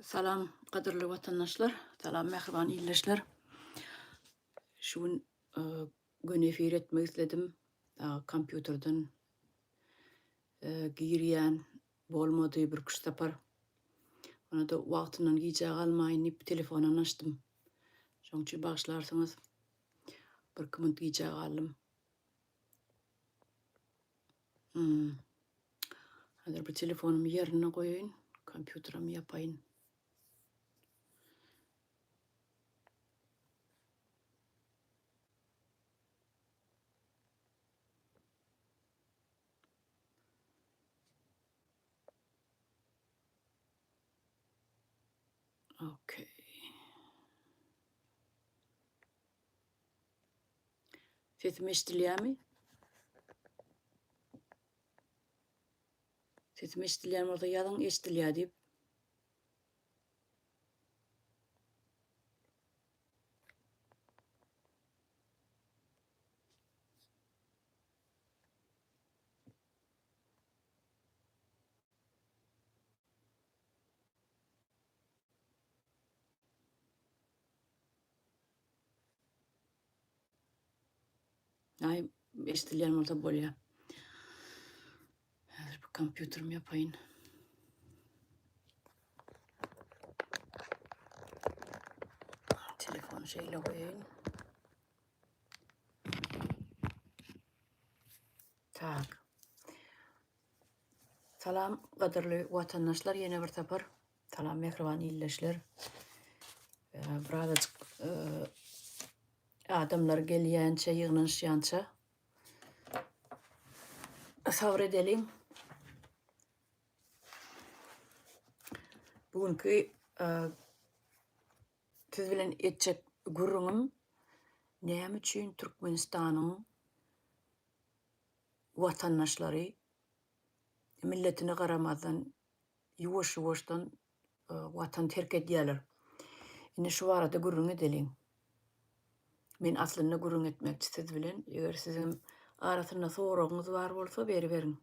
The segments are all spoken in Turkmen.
Salam qadırly watandaşlar, salam mähriban illeşler. Şugun gün efir etmek isledim. Kompýuterden girýän bolmady bir kuş tapar. Ona da wagtyndan giýje galmaýyn ip telefondan açdym. Şoň üçin bagşlarsyňyz bir kimint giýje galdym. Hazır bir telefonumy ýerine goýaýyn, kompýuterimi ýapaýyn. Okey. Sesim eşdilýärmi? Sesim eşdilýärmi bolsa ýazyň eşdilýär diýip. Ay, eşdilýärmi bolsa bolýar. Hazır bir kompýuterimi ýapaýyn. Telefonu şeýle goýaýyn. Tak. Salam qadırly watandaşlar, ýene bir tapar. Salam mähriban illeşler. Birazajyk adamlar gelýänçe, ýygnanşýança sabr edelim. Bugünkü siz bilen etjek gurrunum näme üçin Türkmenistanyň watandaşlary milletine garamazdan ýuwaş-ýuwaşdan watan terk edýärler. Ine şu barada gurrun edelim. Men aslynda gurrun etmekçi siz bilen. Eger sizin arasynda soragyňyz bar bolsa beri berin.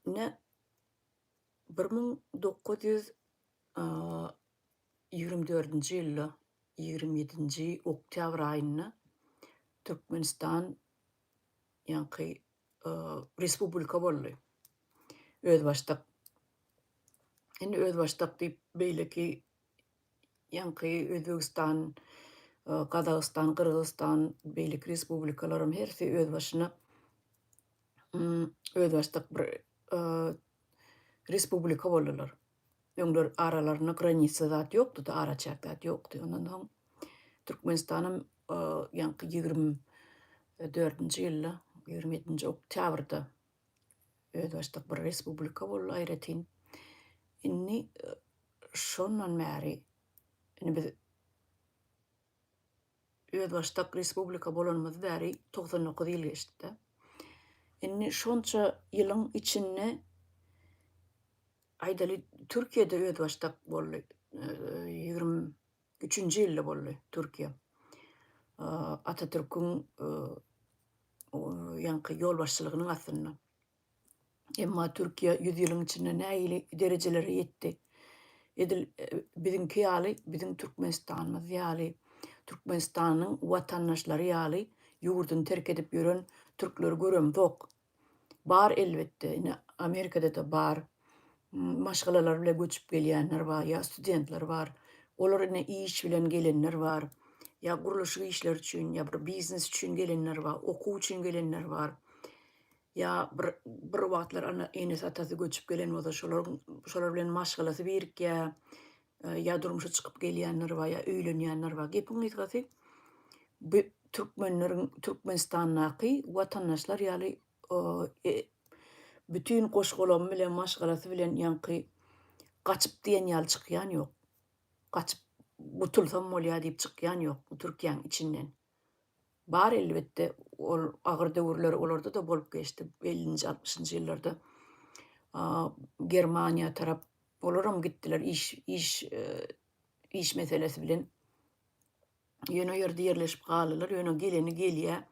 Ne 1924-nji ýylda 27-nji oktyabr aýynda Türkmenistan ýanky respublika boldy. Özbaşdak. Indi özbaşdak diýip beýleki ýanky Özbegistan, Kazakystan, Kyrgyzstan beýleki respublikalarym hersi öz başyna özbaşdak bir respublika boldylar. Öňler aralaryna granitsa zat ýokdy, araçak zat ýokdy. Ondan soň Türkmenistanyň ýanky 24-nji ýylda 27-nji oktýabrda özbaşdak bir respublika boldy aýratyn. Inni şondan bäri biz özbaşdak respublika bolanymyz bäri 99 ýyl geçdi. Inni şonça ýylyň içinde aýdaly Türkiýede özbaşdak boldy. 23-nji ýylda boldy Türkiýe. Atatürk'ün ýanky ýolbaşçylygynyň astynda. Emma Türkiýe 100 ýylyň içinde näili derejelere ýetdi. Biziňki ýaly, biziň Türkmenistanymyz ýaly, Türkmenistanyň watandaşlary ýaly ýurdun terk edip ýören türkleri göremzok. Bar elbetde, ine Amerikada da bar. Maşgalalar bilen göçüp gelýänler bar, ýa studentler bar. Olar ine iş bilen gelenler bar. Ýa guruluş işler üçin, ýa bir biznes üçin gelenler bar, okuw üçin gelenler bar. Ýa bir wagtlar ana enes atasy göçüp gelen bolsa şolar bilen maşgalasy birikýär. Ýa durmuşa çykyp gelýänler bar, ýa öýlenýänler bar. Gepiň ýetgäsi Türkmenistanyňky watandaşlar ýaly bütün goşgolamy bilen maşgalasy bilen ýanky gaçyp diýen ýaly çykýan ýok. Gaçyp gutulsam bolýar diýip çykýan ýok bu Türkiýanyň içinden. Bar elbetde ol agyr döwürler olarda da bolup geçdi 50-nji 60-njy ýyllarda. Germaniýa tarap olaram gitdiler iş meselesi bilen. Ýöne ýerde ýerleşip galylar, ýöne geleni gelýär.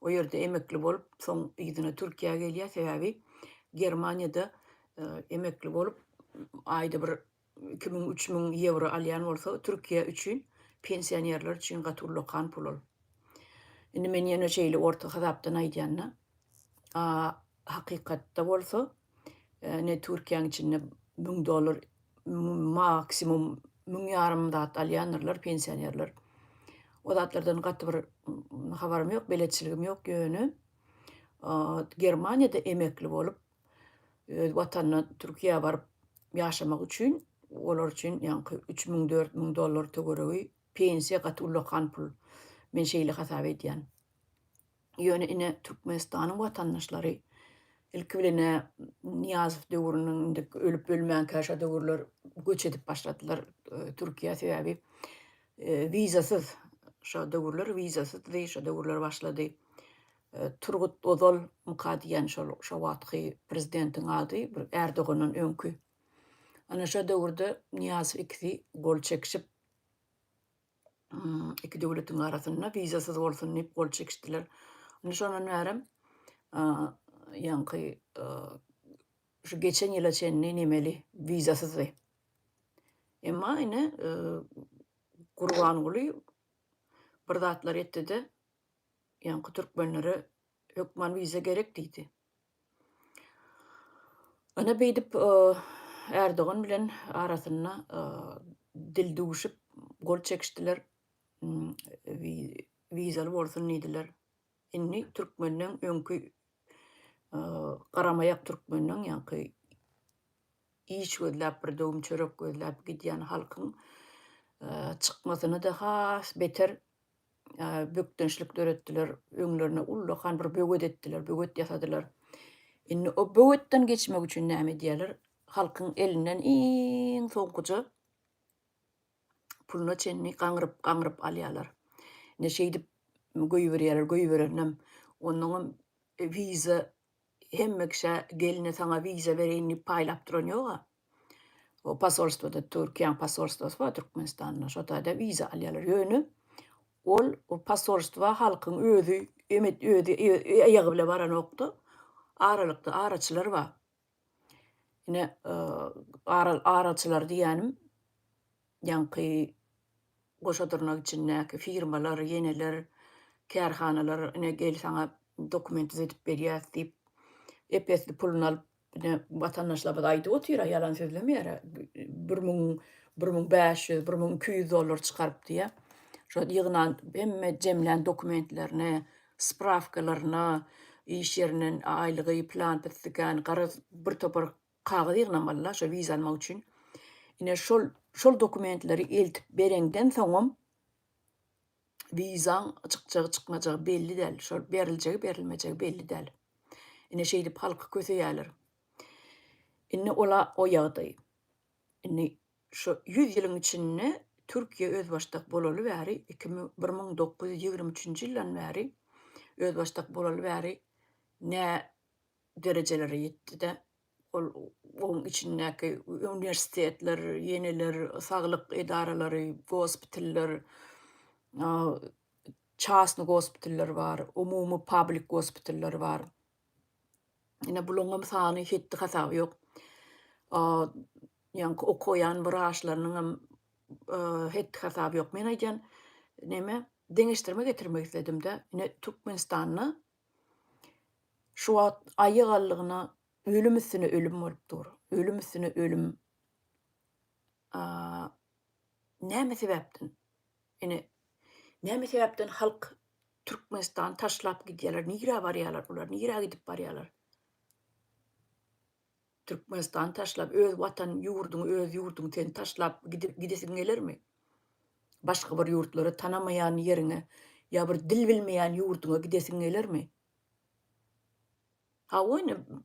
O ýerde emekli bolup soň ýygyna Türkiýäge gelýär. Sebäbi Germaniýada emekli bolup aýda bir 2000-3000 euro alýan bolsa Türkiýe üçin pensionerler üçin gatullykan pul ol. Indi men ýene şeýle orta hasapdan aýdýanna, hakykatda bolsa ne Türkiýanyň içinde $1000 maksimum 1.500 dat alýanlar pensionerler. O zatlardan gaty bir habarym ýok, beletçiligim ýok ýöne. Germaniýada emekli bolup watanyna Türkiýeye baryp ýaşamak üçin olar üçin ýanky $3000-4000 tögeregi pensiýa gatullykan pul. Men şeýle hasap edýän. Ýöne ine Türkmenistanyň watandaşlary ilki bilene Niýazow döwrüniň ölüp ölmän käşe döwürler göç edip başladylar Türkiýe sebäbi wizasyz şo döwürler wizasyz şo döwürler başlady. Turgut Ozal mukadiýen şo wagtky prezidentiň ady bir Erdoganyň öňkü. Ana şo döwürde Niýazow ikisi gol çekişip iki döwletiň arasynda wizasyz bolsun diýip gol çekişdiler. Ana şondan bäri ýanky şu geçen ýyla çenli nemeli wizasyz. Emma ine Gurbanguly bir zatlar etdi-de ýanky türkmenlere hökmen wiza gerek diýdi. Ana beýdip Erdogan bilen arasynda dil duguşyp gol çekişdiler. Wizaly bolsun diýdiler. Inni türkmeniň öňkü garamaýak türkmeniň ýanky iş gözläp bir döwüm çörek gözläp gidýän halkyň çykmasyny daha beter bökdençlik döretdiler. Öňlerine ullakan bir böget etdiler, böget ýasadylar. Inni o bögetden geçmek üçin näme diýerler? Halkyň elinden iň soňkuja puluna çenli gaňryp alýarlar. Ne şeýdip göýberýärler, onuň wiza hemme kişe geline saňa wiza bereýin diýip paýlap duran ýok. O pasolstwada Türkiýanyň pasolstwasy bar Türkmenistanda, şoda da wiza alýarlar ýöne. O pasolstwa halkyň özü ýagy bilen baran okdy. Aralykda araçylar bar. Ine araçylar diýänim ýanky goşadyrnak için näki firmalar, ýeneler, kärhanalar ine gel saňa dokument edip berýär diýip epesli pulunu alyp watandaşlar aýdyp otyra ýalan sözlemeýär. 1500, $1200 çykaryp diýär. Şo ýygynan hemme jemlän dokumentlerini, spravkalaryny, iş yeriniň aýlygy, plan tüzgän, bir topar kagaz ýygynan bollar şo wiza almak üçin. Ine şol dokumentleri eltip berenden soňam wizaň çykjagy çykmajagy belli däl. Şol beriljegi, berilmejegi belli däl. Ine şeýdip halky köseýärler. Inni ola o ýagdaý. Inni şo 100 ýylyň içinde Türkiýe özbaşdak bolaly bäri 1923-nji ýyldan bäri özbaşdak bolaly bäri nä derejelere ýetdi-de onuň içindäki universitetler, ýeneler, saglyk edaralary, gospitaller, çasny gospitaller bar, umumy public gospitaller bar. Ine bularyň sany hetdi hasaby ýok. Ýanky okuyan braşlarynyň hetdi hasaby ýok. Men aýdýan neme deňeşdirme getirmek isledim-de. Ine Türkmenistanyny şu wagt aýygallygyna ölüm üstüne ölüm bolup dur. Ölüm üstüne ölüm. Näme sebäpden? Ine näme sebäpden halk Türkmenistan taşlap gidýärler? Nigä barýarlar bular? Nigä gidip barýarlar? Türkmenistan taşlap öz watan ýurduň ten taşlap gidesiň gelermi? Başga bir ýurtlara tanamaýan ýeriňe ýa bir dil bilmeýän ýurduňa gidesiň gelermi?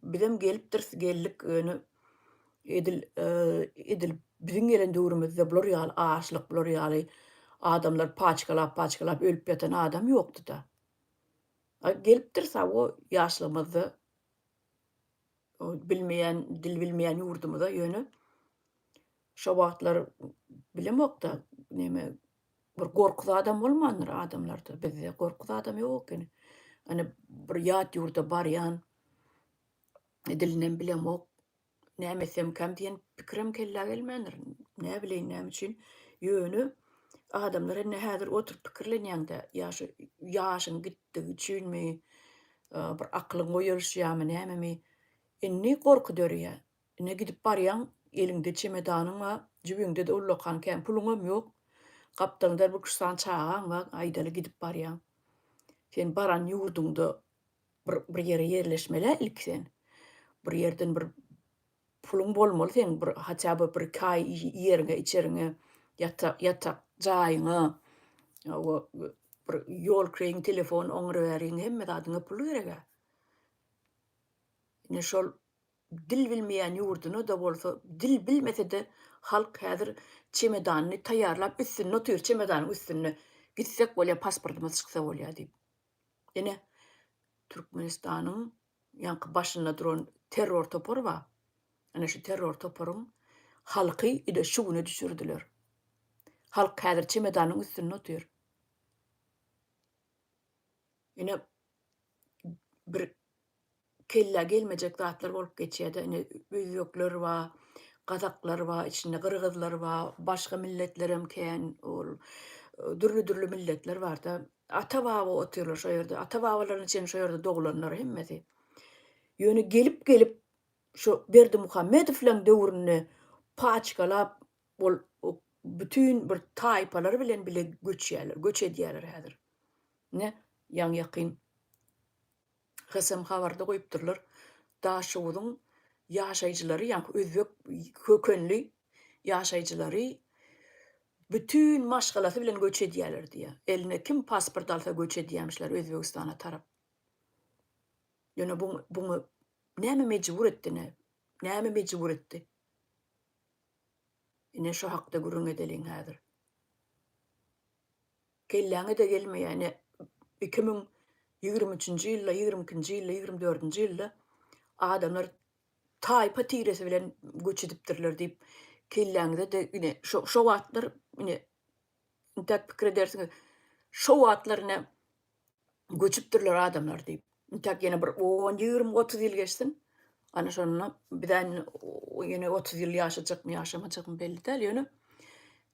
Bizem geldik öňe edil biziň gelen döwrümizde bular ýaly açlyk, bular ýaly adamlar paçkalap ölüp ýatan adam ýokdy-da. Gelipdirsa o ýaşlygymyzda dil bilmeýän ýurdumyza ýöne şo wagtlar bilemokda neme bir gorkuz adam bolmandyr adamlarda. Bizde gorkuz adam ýok ene. Ana bir ýat ýurda barýan, dilinen bilemok, nämesem kam diýen pikirim kelle gelmendir. Näme bileýin näme üçin? Ýöne adamlar enne häzir oturup pikirlenýärde ýaşyň gitdigi üçinmi, bir aklyň goýulşýarmy nämemi? Inni gorky dörýär. Ine gidip barýaň, eliňde çemedanyň wa jübüňde de ullakan kän puluňam ýok. Gapdaňda bir kuşdan çagaň we aýdaly gidip barýaň. Sen baran ýurdunda bir ýere ýerleşmeli ilk sen. Bir ýerden bir puluň bolmaly sen bir haçaby bir kay ýerine içeriňe ýatak jaýyňa bir ýol kreň telefon oňry beriň hemme adyňa pul gerek. Ne şol dil bilmeýän ýurduny da bolsa, dil bilmese de halk häzir çemedanyny taýýarlap üstüne otyr çemedanyň üstüne gitsek bolýar, pasportymyz çyksa bolýar diýip. Ene Türkmenistanyň ýanky başynda duran terror topory bar. Ana şu terror toporyň halky ide şuwuny düşürdiler. Halk häzir çemedanyň üstüne otyr. Ene bir kelle gelmejek zatlar bolup geçýärdi. Ine özbekler bar, gazaklar bar, içinde gyrgyzlar bar, başga milletler hem kän, dürli milletler bar-da. Ata-baba otyrlar şo ýerde. Ata-babalaryň içinde şo ýerde doglanlar hemmesi. Ýöne gelip şo Berdimuhammedowiň döwrüne paçkalap bütün bir taýpalar bilen bile göç edýärler häzir. Ne? Ýakyn Hasam habarda goýupdyrlar. Daşuwdyň ýaşaýjylary, ýani özbek kökenli ýaşaýjylary bütün maşgalasy bilen göç edýärler diýe. Eline kim pasport alsa göç edýärmişler Özbegistana tarap. Ýöne buňy näme mejbur etdi? Näme mejbur etdi? Ine şo hakda gürrüň edeliň häzir. Kelläňe de gelmeýär. 2023-nji ýylda, 22-nji ýylda, 24-nji ýylda adamlar taýpa tiresi bilen göç edipdirler diýip kelläňde de ine şo wagtlar ine intäk pikir edersiňiz. Şo wagtlar ine göçüpdirler adamlar diýip. Intäk ýene bir 10, 20, 30 ýyl geçsin. Ana şonu birden ýene 30 ýyl ýaşajakmy, ýaşamajakmy belli däl ýöne.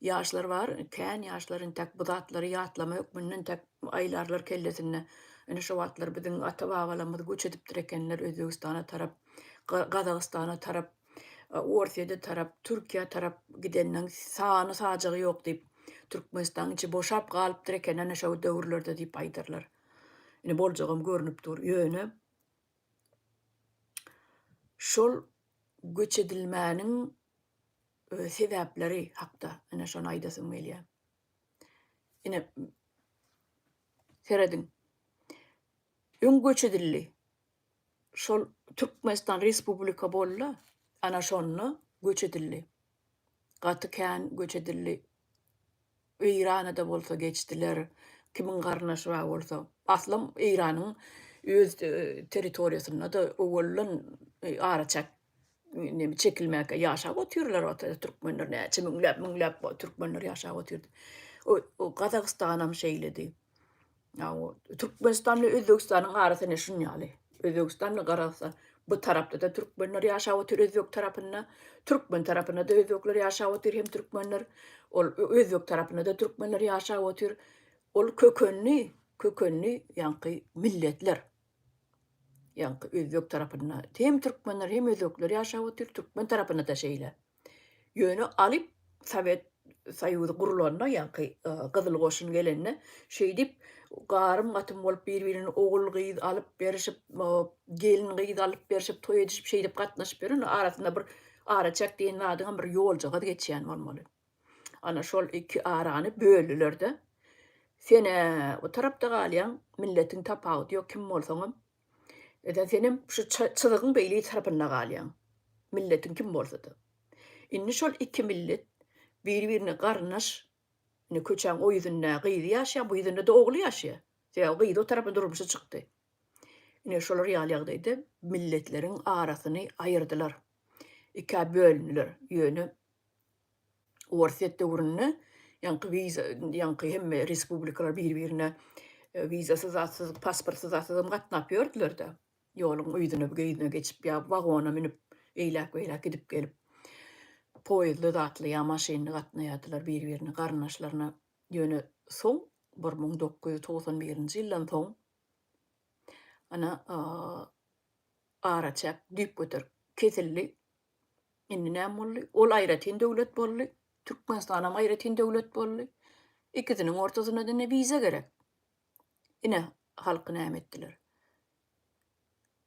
Ýaşlar bar, kän ýaşlar intäk bu zatlary ýatlama ökmünden intäk aýlarlar kellesine. Ene şo wagtlar biziň ata-babalarymyz göç edipdir ekenler Özbegistana tarap, Gazagystana tarap, Orsiýede tarap, Türkiýe tarap gidenden sany sajagy ýok diýip Türkmenistanyň içi boşap galypdyr eken ana şo döwürlerde diýip aýdarlar. Ine boljagam görünüp dur. Ýöne şol göç edilmäniň sebäpleri hakda ana şonu aýdasyň gelýär. Ine seredin. Öň göç edildi. Şol Türkmenistan Respublika bolla, ana şonu göç edildi. Gaty kän göç edildi. Irana da bolsa geçdiler. Kimin garnaşy bar bolsa. Aslam Iranyň öz territoriýasyna da owallan araçak nemi çekilmäke ýaşap otyrlar türkmenler näçe müňläp türkmenler ýaşap otyrdy. O Gazagystanam şeýledi. Türkmenistan bilen Özbegistanyň arasyny şunýaly. Özbegistan bilen Gazagystan bu tarapda da türkmenler ýaşap otyr Özbek tarapyna, türkmen tarapyna da özbekler ýaşap otyr hem türkmenler, ol Özbek tarapyna da türkmenler ýaşap otyr. Ol kökenli ýanky milletler. Ýanky Özbek tarapyna hem türkmenler hem özbekler ýaşap otyr, türkmen tarapyna da şeýle. Ýöne alyp Sowet Soýuzy gurulanda ýanky Gyzyl Goşun gelende şeý dip garym gatym bolup bir-birini ogul gyz alyp berişip, gelin gyz alyp berişip, toý edişip şeý dip gatnaşyp berin arasynda bir araçak diýen adyň bir ýoljaga geçýän bolmaly. Ana şol iki arany böldüler-de. Sen o tarapda galýan milletiň tapawuty ýok kim bolsaňam. Eden senem şu çyzygyň beýli tarapyna galýan. Milletiň kim bolsa da. Indi şol iki millet bir-birine garnaş, ine köçäň o ýüzünde gyzy ýaşaýar, bu ýüzünde de ogly ýaşaýar. Sen gyzy o tarapy durmuşy çykdy. Ine şolar ýaly-ýagdaýda milletleriň arasyny aýyrdylar. Iki bölündiler. Ýöne Orsiýet döwründe ýanky hemme respublikalar bir-birine vizasyz, zatsyz, pasportsyz gatnap ýördiler-de. Ýoluň ýüzüne, gyzyna geçip ýa wagona minip Eýlek gidip gelip poýuzda zatlaýan maşyny gatnaýardylar bir-birine garnaşlaryna ýöne soň 1991-nji ýyldan soň ana araçak düýp göter kesildi. Indi näme boldy? Ol aýratyn döwlet boldy. Türkmenistanam aýratyn döwlet boldy. İkisiniň ortasyna da wiza gerek. Ine halky näme etdiler?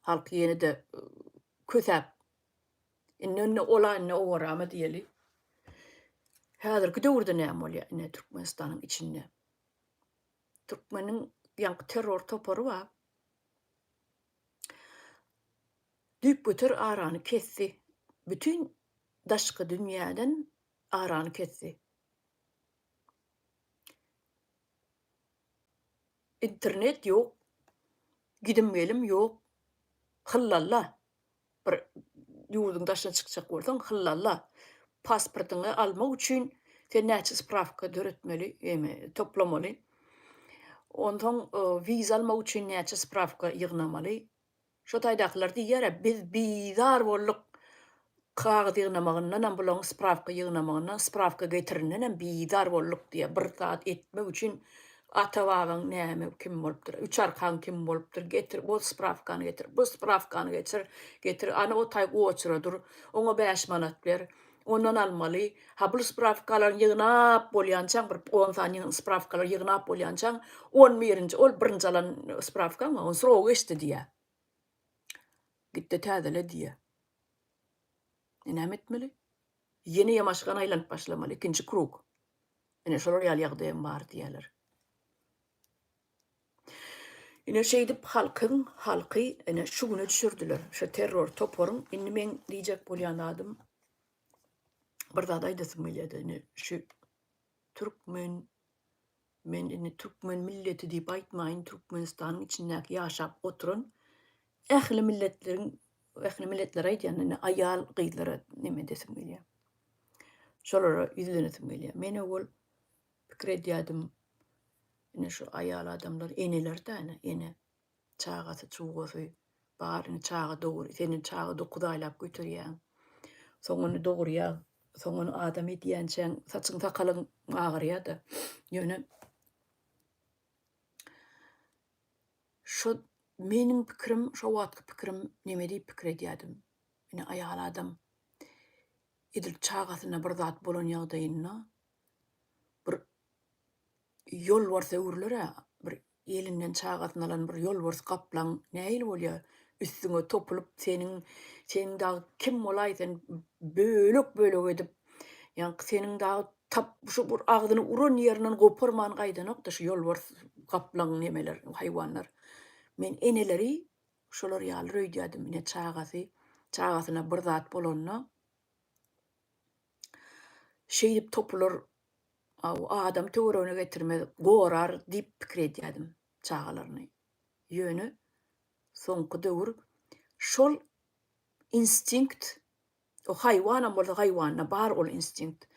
Halk ýene-de kösäp inne ola owrama diýeli. Häzirki döwürde näme bolýar ine Türkmenistanyň içinde? Türkmeniň ýanky terror topary bar. Düýp göter arany kesdi. Bütün daşky dünýäden arany kesdi. İnternet ýok, gidim gelim ýok. Hyllalla. Bir ýurduň daşyna çykjak bolsaň hyllalla. Pasportyňy almak üçin sen näçe spravka döretmeli, toplamaly. Ondan wiza almak üçin näçe spravka ýygnamaly. Şo taýdaklar diýýär, biz bizar bolduk. Kagyd ýygnamagyndan bulan spravka ýygnamagyndan spravka getirenden bizar bolduk diýe. Bir zat etmek üçin ata-babaň näme kim bolupdyr, üç arkan kim bolupdyr, getir bu spravkany getir, bu spravkany getir, ana o taý goçuradyr, oňa 5 manat ber, ondan almaly. Ha bu spravkalar ýygnap bolýançaň, bir 10 sanyň spravkalar ýygnap bolýançaň, 11-nji, ol birinji alan spravkaňy, on sorag geçdi diýe. Gitdi täzele diýe. Näme etmeli? Ýene ýamaşgan aýlanyp başlamaly, ikinji krug. Ine şolar ýaly ýagdaýym bar diýerler. Ine şeýdip halky ine şu güne düşürdiler. Şu terror toparyň indi men diýjek bolýan adym bir zat aýdasym gelýärdi. Ine şu Türkmen Türkmen milleti diýip aýtmaýyn, Türkmenistanyň içindäki ýaşap oturan ähli milletler aýdýan ine aýal gyzlara neme desim gelýär. Şolara ýüzlenesim gelýär. Men ol pikir edýärdim. Ine şu aýal adamlar eneler de ene çagasy çugasy bar, ine çaga dogry, senin çaga dokudaýlap götürýän. Soňuny dogurýar, soňuny adam edýänçäň saçyň sakalyň agyrýar-da. Ýöne şu meniň pikirim, şo wagtky pikirim neme diýip pikir edýärdim. Ine aýal adam edil çagasyna bir zat bolan ýagdaýynda bir ýolbars öwürler, bir elinden çagasyny alan bir ýolbars gaplan näil bolýar? Üstüňe topulup senin dagy kim bolaý sen bölek edip, ýani senin dagy tap şu bir agdyny uran ýerinden goparman gaýdanok da şu ýolbars gaplan nemeler, haýwanlar. Men eneleri şolar ýaly öýdýärdim, ine çagasyna bir zat bolanda şeýdip topular adam töweregine getirmez, gorar diýip pikir edýärdim çagalaryny. Ýöne soňky döwür şol instinkt, o haýwanam bolsa haýwanda bar ol instinkt.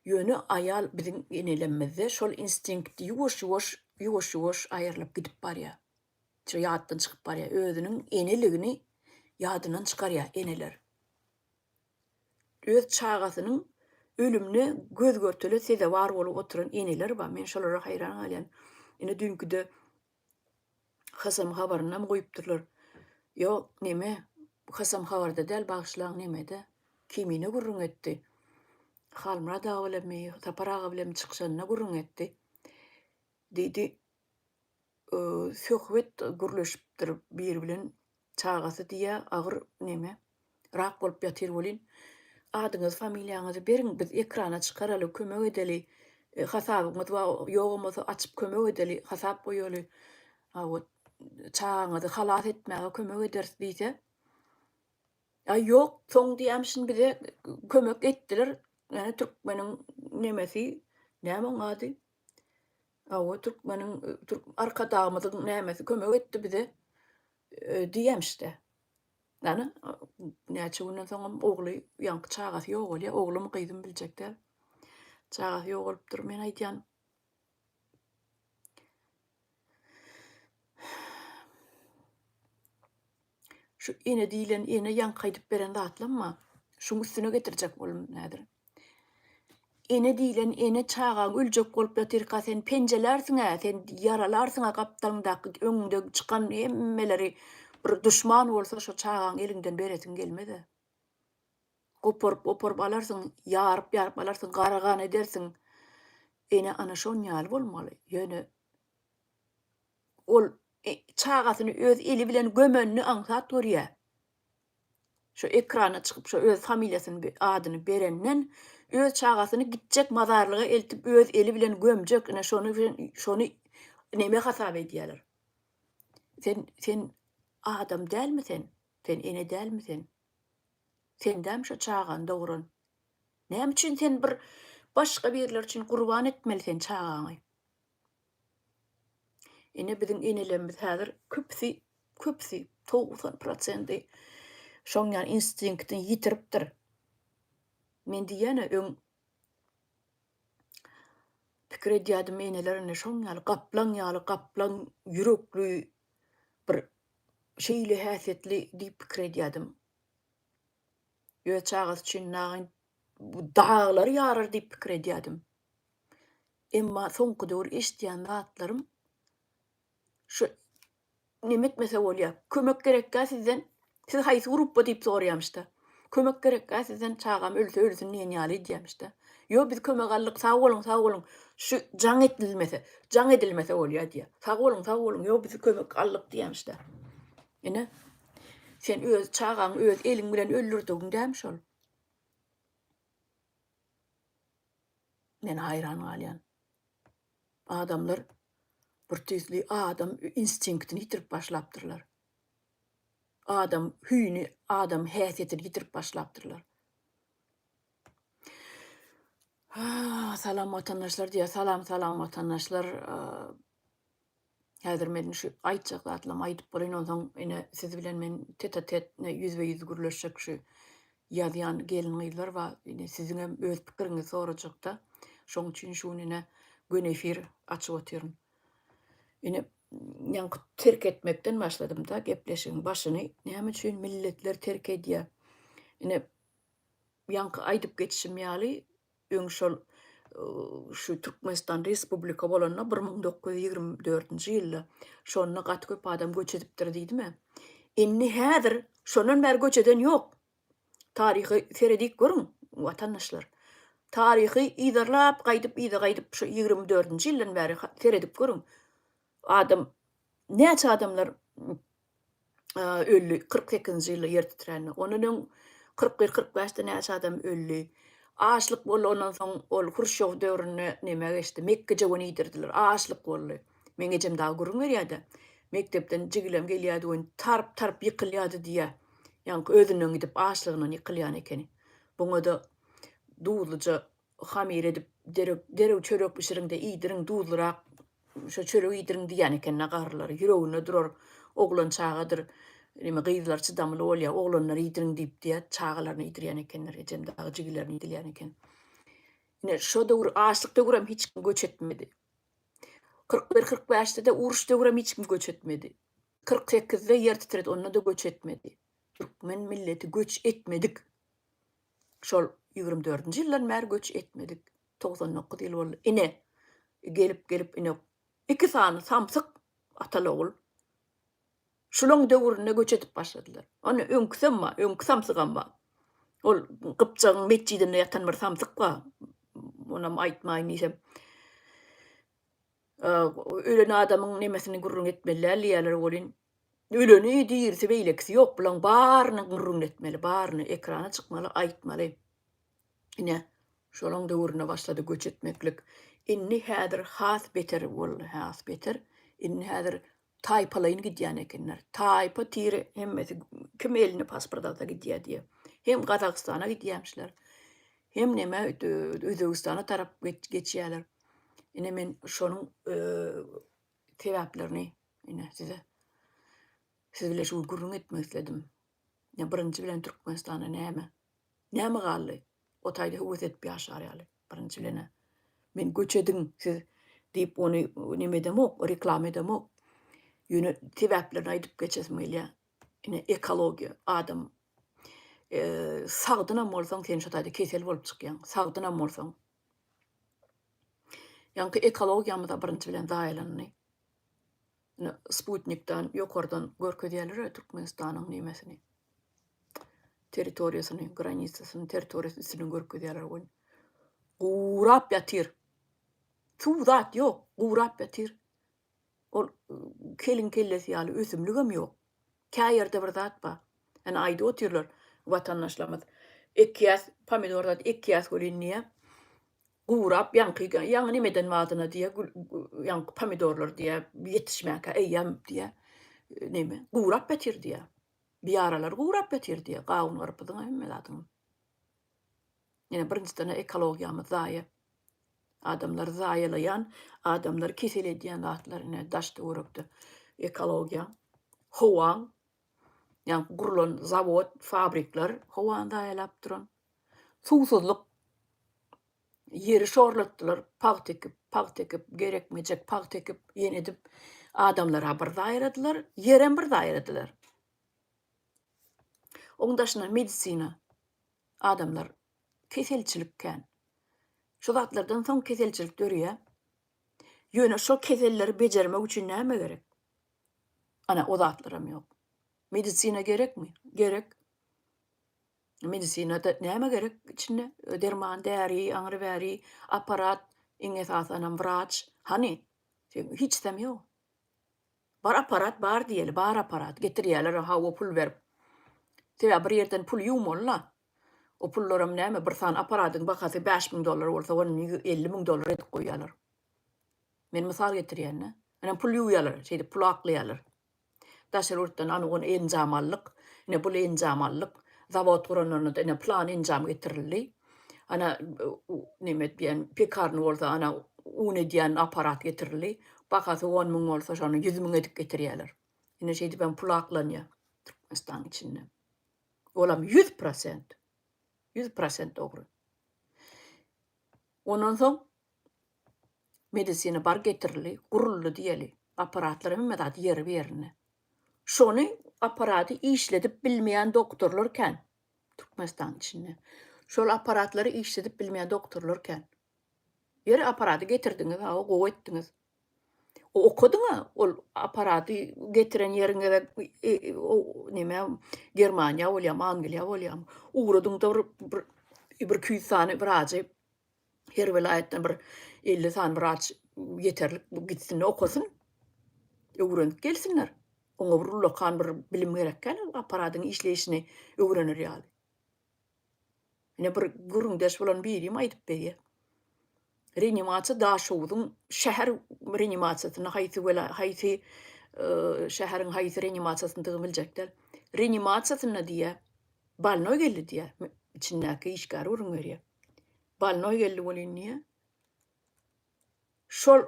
Ýöne aýal biziň enelemizde şol instinkti ýuwaş aýrylyp gidip barýar. Şu ýatdan çykyp barýar, özüniň eneligini ýadynan çykarýar eneler. Öz çagasynyň ölümine göz görteli seze bar bolup oturan eneler bar. Men şolara haýran galýan. Ine dünküde Hasam habarynam goýupdyrlar. Ýok, neme? Hasam habarda däl bagyşlaň nemede? Kimine gurrun etdi? Halmra dagy bilemi, taparagy bilemi çykşanyna gurrun etdi. Diýdi, söhbet gürleşipdir bir bilen çagasy diýe agyr neme? Rak bolup ýatyr bolyn. Adyňyz, familiýaňyzy beriň, biz ekrana çykaraly, kömek edeli. Hasabyňyz ýogmasa açyp kömek edeli, hasap goýaly. Çağaňyzy halas etmäge kömek edersiz diýse. Ýok, soň diýämşin bize kömek etdiler. Ýani Türkmeniň nemesi, näme oň ady? Türkmeniň arkadagymyzyň nämesi kömek etdi bize diýemşde. Ýani näçe günden soň ogly ýanky çagasy ýok bolýar, oglum gyzym biljekler. Çagasy ýok bolupdyr. Men aýdýan, Şu ene diýilen ene ýankaýdyp beren zatlanma. Şuň üstüne getirjek bolum nädir? Ene diýilen ene çagaň öljek bolup ýatyrka sen penjelersiňe, sen yaralarsıňa gapdalyňdaky öňüňde çykan hemmeleri bir duşman bolsa şo çagaň eliňden beresiň gelmede. Goparyp alarsyň, ýaryp alarsyň, garagan edersiň. Ene ana şon ýaly bolmaly. Ýöne ol çagasyny öz eli bilen gömenini aňsat görýär. Şu ekrana çykyp şu öz familiýasyny adyny berenden öz çagasyny gitjek mazarlyga eltip öz eli bilen gömjek. Ene şonu neme hasap edýärler. Sen adam dälmisin? Sen ene dälmisin? Sendäm şo çagan dogran. Näme üçin sen bir başga birler üçin gurban etmelisin çagaňy? Ene biziň enelerimiz häzir köpsi 90% şoň ýaly instinktini ýitiripdir. Men diýene pikir edýädim enelerine şoň ýaly gaplan ýürekli bir şeýle häsiýetli diýip pikir edýädim. Öz çagasy üçin näçe bu dağlar ýarar diýip pikir edýädim. Emma soňky döwür eşdýän zatlarym şu nime etmese bolýar. Kömek gerekkä sizden, siz haýsy gruppa diýip soraýamyşda. Kömek gerekkä sizden çagam ölsün diýen ýaly diýýärmişde. Yo biz kömek aldyk, sag bolun. Şu jaň edilmese bolýar diýär. Sag bolun. Yo biz kömek aldyk diýýärmişde. Ene sen öz çagaň öz eliň bilen öldürdiň däm şol. Men hayran galýan. Adamlar bir tüzli adam instinktini ýitirip başlapdyrlar. Adam hüýni, adam häsiýetini ýitirip başlapdyrlar. Salam watandaşlar diýär. Salam watandaşlar. Häzir men şu aýtjak zatlam aýdyp bolan olsaň ene siz bilen men tet ýüzbe-ýüz gürleşjek şu ýazýan gelin gyzlar we ene siziň hem öz pikiriňizi sorajakda. Şoň üçin şuny ene gün efir açyp otyryn. Ene ýanky terk etmekden başladym da gepleşiň başyny. Näme üçin milletler terk edýär? Ene ýanky aýdyp geçişim ýaly öň şol şu Türkmenistan Respublika bolanna 1924-nji ýylda şonuna gat köp adam göç edipdir diýdimi? Inni häzir şonan bäri göç eden ýok. Taryhy seredik görüň watandaşlar. Taryhy ýyzarlap gaýdyp şu 24-nji ýyldan bäri seredip görüň. Adam näçe adamlar öldü 48-nji ýylda ýer titräni. Onuň 41-45-de näçe adam öldü. Açlyk boldy ondan soň ol Hurşow döwrüne neme geçdi. Mekkeje onu ýitirdiler. Açlyk boldy. Men ejem daha gurun berýärdi. Mektepden jigilem gelýärdi, on tarp ýykylýardy diýe. Ýanky özünden gidip açlygyndan ýykylýan ekeni. Buňa da duzlyja hamir edip derew çörek pişiriňde iýdiriň duzlyrak şo çörek iýdiriň diýen eken nagarlar. Ýüregine durar. Oglan çagadyr. Nime gyzlar çydamly bolýar, oglanlar iýdiriň diýip diýär, çagalaryny iýdirýän ekenler, ejem dagy jigilerini iýdirýän eken. Ine şo döwür açlyk döwürem hiç kim göç etmedi. 41-45'te de uruş döwürem hiç kim göç etmedi. 48'de ýer titredi, onda da göç etmedi. Türkmen milleti göç etmedik. Şol 24-nji ýyldan bäri göç etmedik. 99 ýyl boldy. Ine gelip ine iki sany samsyk atal ogul şulaň döwrüne göç edip başladylar. Onu öňkü samsygamba. Ol Gypçagyň meçidinde ýatan bir samsyk ba. Onam aýtmaýyn diýsem. Ölen adamyň nemesini gurrun etmeliler, ýalar bolyn. Öleni diýirse beýleksi ýok bilen baryny gurrun etmeli, baryny ekrana çykmaly, aýtmaly. Ine şolaň döwrüne başlady göç etmeklik. Inni häzir has beter. Inni häzir taýpalaýyn gidýän ekenler. Taýpa tiri hemmesi kim elini pasport alsa gidýär diýe. Hem Gazagstana gidýärmişler. Hem neme Özbegistana tarap geçýärler. Ine men şonuň sebäplerini ine siz bilen şu gurrun etmek isledim. Ya birinji bilen Türkmenistana näme galdy? O taýda höwes etip ýaşarýaly. Birinji bilen men göç ediň siz diýip onu nime demok, reklam edemok. Ýöne sebäplerini aýdyp geçesmiň elýär. Ine ekologiya, adam sagdynam bolsaň sen şo taýda kesel bolup çykýan. Sagdynam bolsaň. Ýa-ni ekologiyamyza birinji bilen zaýalanyny. Ine Sputnikden ýokardan görkezýärler Türkmenistanyň nimesini. Territoriýasyny, granisasyny, territoriýasyny görkezýärler gon. Gurap ýatyr. Suw zat ýok, gurap ýatyr. Ol kelin kellesi ýaly ösümligem ýok. Käýerde bir zat bar. Ene aýda otyrlar watandaşlarymyz. 2 ýas pomidordan 2 ýas gölinniýe gurap ýankyga, ýaňy nimeden wadyna diýe, ýanky pomidorlar diýe, ýetişmäke eýýäm diýe, nime, gurap ýatyr diýe. Biýaralar gurap ýatyr diýe, gaýyn garpydyň hemme zadyň. Ýene birinciden ekologiyamyz zaýa. Adamlar zaýalayan, adamlar kesel edýän zatlar, ine daşdy örekde ekologiya, howa, ýa gurulan zawod, fabrikler howany zaýalap duran. Suwsuzlyk yeri şorlatdylar, pag tekip, gerekmejek pag tekip, ýene edip adamlara bir zaýaladylar, ýerem bir zaýaladylar. Oňdaşyna medisina, adamlar keselçilikken, şu zatlardan soň keselçilik dörýär. Ýöne şo keselleri bejermek üçin näme gerek? Ana o zatlaram ýok. Medisina gerekmi? Gerek. Medisinada näme gerek içinde? Derman, däri, aňry bäri, aparat, iň esasanam wraç. Hani? Hiç dem ýok. Bar aparat bar diýeli, bar aparat. Getirýärler, hawa pul berip. Sebäbi bir ýerden pul ýuwmalla. O pullaram näme? Bir san aparatyň bahasy $5.000 bolsa, onu $50.000 edip goýýarlar. Men mysal getirýän, ana pul ýuwýarlar, şeýle pul aklýarlar. Daşarurtdan anyň enjamallyk, ine bul enjamallyk, zawod guranlaryna da ine plan enjam getirildi. Ana nime diýen, pekarny bolsa ana un edýän aparat getirildi. Bahasy 10.000 bolsa, şonu 100.000 edip getirýärler. Ine şeýdi ben pul aklanýar Türkmenistan içinde. Olam 100%. 100% dogry. Ondan soň medisina bar getirildi, guruldy diýeli. Aparatlar hemme zat ýeri berine. Şonu aparaty işledip bilmeýän doktorlar ken Türkmenistan içinde. Şol aparatlary işledip bilmeýän doktorlar ken. Ýeri aparaty getirdiňiz, hawa gowy etdiňiz. O okudyňa, ol aparaty getiren ýeriňe o nime Germaniýa bolýar, Angliýa bolýar. Ugradyňda bir 200 sany wraçy, her vilayetden bir 50 sany wraç yeterlik gitsin okusun. Öwrenip gelsinler. Oňa bir ulakan bir bilim gerekken aparatyň işleýişini öwrenir ýaly. Ine bir gürüňdeş bolan birem aýdyp berýär. Reanimasiýa daşowdyň şäher reanimasiýasyna haýsy şäheriň haýsy reanimasiýasyny biljekler. Reanimasiýasyna diýe balnoy geldi diýe. İçindäki işgär urunýar. Balnoy geldi bolýan. Şol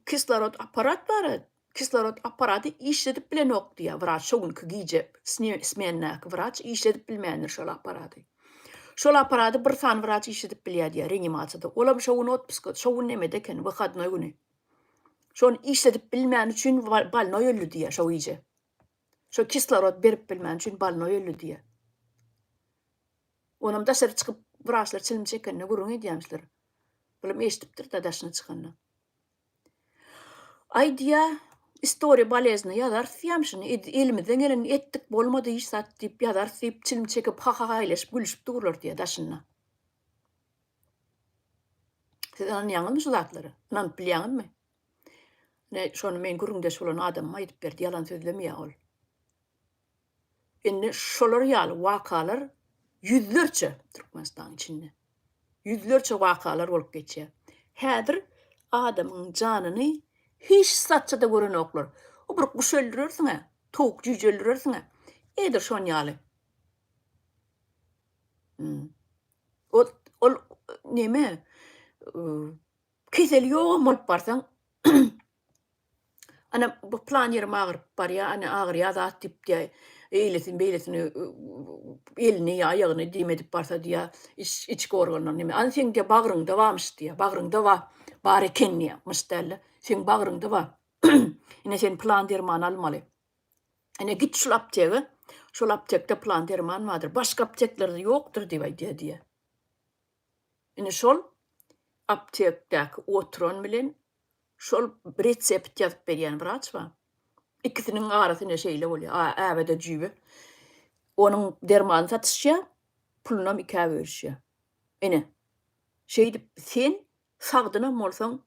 kislorod aparat bar. Kislorod aparaty işledip bilen ok diýe. Wraç şoňky giýje smennak wraç işledip bilmändir şol aparaty. Şol aparaty bir san wraç işledip bilýär diýe reanimasiýada. Olam şowun otpuska, şowun nemede eken wykadnoy güni. Şonu işledip bilmän üçin balnoy öldü diýe şo iýje. Şo kislorod berip bilmän üçin balnoy öldü diýe. Onam daşary çykyp wraçlar çilim çekenne gurun edýämsler. Bulam eşitipdir da daşyna çykanda. Aýdýa istoriýa balezny ýazar diýämşini elimizden gelen etdik bolmady iş sat diýip ýazar diýip çilim çekip ha-ha-haýlaşyp gülüşip dururlar diýe daşyna. Siz anlaýaňyzmy şu zatlary? Ananyp bilýäňizmi? Ne şonu men gürüňdeş bolan adamma aýdyp berdi, ýalan sözlemeýär ol. Indi şolar ýaly wakalar yüzlerçe Türkmenistan içinde. Yüzlerçe wakalar bolup geçýär. Häzir adamyň janyny hiç satçada gören oklar. O bir kuş öldürersiň, towuk jüj öldürersiň. Edir şon ýaly. Ol neme? Kesel ýok bolup barsaň ana bu plan ýerim agyryp bar ýa, ana agyr ýazat diýip diýe. Eýlesin beýlesin elini ýaýagyny diýmedip barsa diýe içki organlaryny neme. Ana sen diýe bagryňda barmyş diýe. Bagryňda bar eken diýe. Myşdäli. Sen bagryňda bar. Ine sen plan derman almaly. Ine git şol aptega. Şol aptekde plan derman vardır. Başka apteklerde yoktur diye. Ine şol aptekdäki oturan bilen şol resept ýazyp berýän wraç bar. İkisiniň arasyna şeýle bolýar. Äbede jübi. Onuň dermany satışýa, pulunam ikä berişýär. Ine. Şeýdip sen sagdynam bolsaň,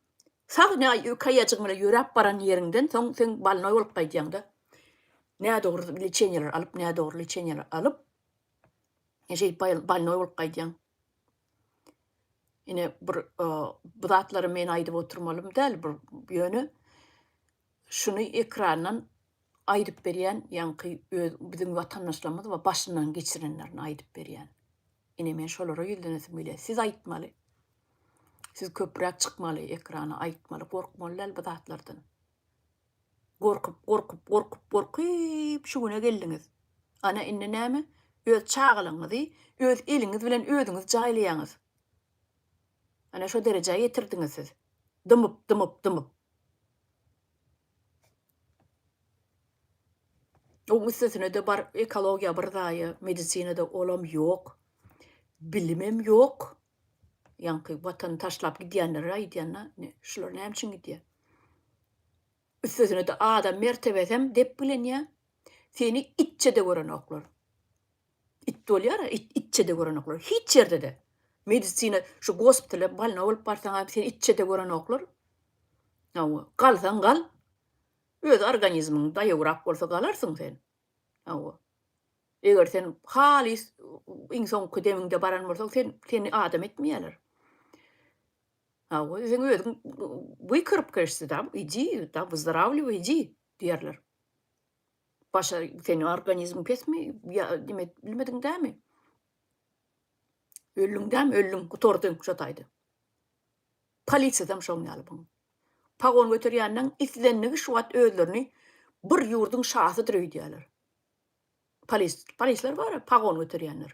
sagna kaýajyk bilen ýörep baran ýeriňden soň sen balnoý bolup gaýdýanda. Näde dogry liçenýeler alyp, näde dogry liçenýeler alyp, şeýdip balnoý bolup gaýdýan. Ine bir bu zatlary men aýdyp oturmalym däl, bir ýöne şuny ekrandan aýdyp berýän, ýanky biziň watandaşlarymyz we başyndan geçirenlerini aýdyp berýän. Ine men şolara ýüldünesim gelýär. Siz aýtmaly. Siz köpürek çykmaly, ekrana aýtmaly, gorkmaly däl bu zatlardan. Gorkup şu güne geldiňiz. Ana indi näme? Öz çağlaňyzy, öz eliňiz bilen özüňiz jaýlaýaňyz. Ana şu derejeye getirdiňiz siz. Dymyp. O müstesine de bar ekologiýa bir daýy, medisinada olam ýok. Bilimem ýok. Ýanky watan taşlap gidýänler aýdýanna, şular näme üçin gidýär? Üstesine de adam mertebesem dep bilenýär. Seni itçe de gören oklar. İt bolýar, itçe de gören oklar. Hiç ýerde de. Medisina şu gospitale balna bolup barsaň, seni itçe de gören oklar. Hawa, galsaň gal. Öz organizmiň daýagrak bolsa galarsyň sen. Hawa. Eger sen halis insan ködeminde baran bolsaň, seni adam etmeýärler. Hawa, sen özüň wykyrıp geçdi da, idi, da выздоравливай, idi diýerler. Başa seni organizm pesmi, ya bilmediň dämi? Öllüň, gutordyň şo taýdy. Polisiýadam şoň ýalyp. Pagon götürýändiň islenligi şu wagt özlerini bir ýurduň şahydyr diýerler. Polisler bar, pagon götürýänler.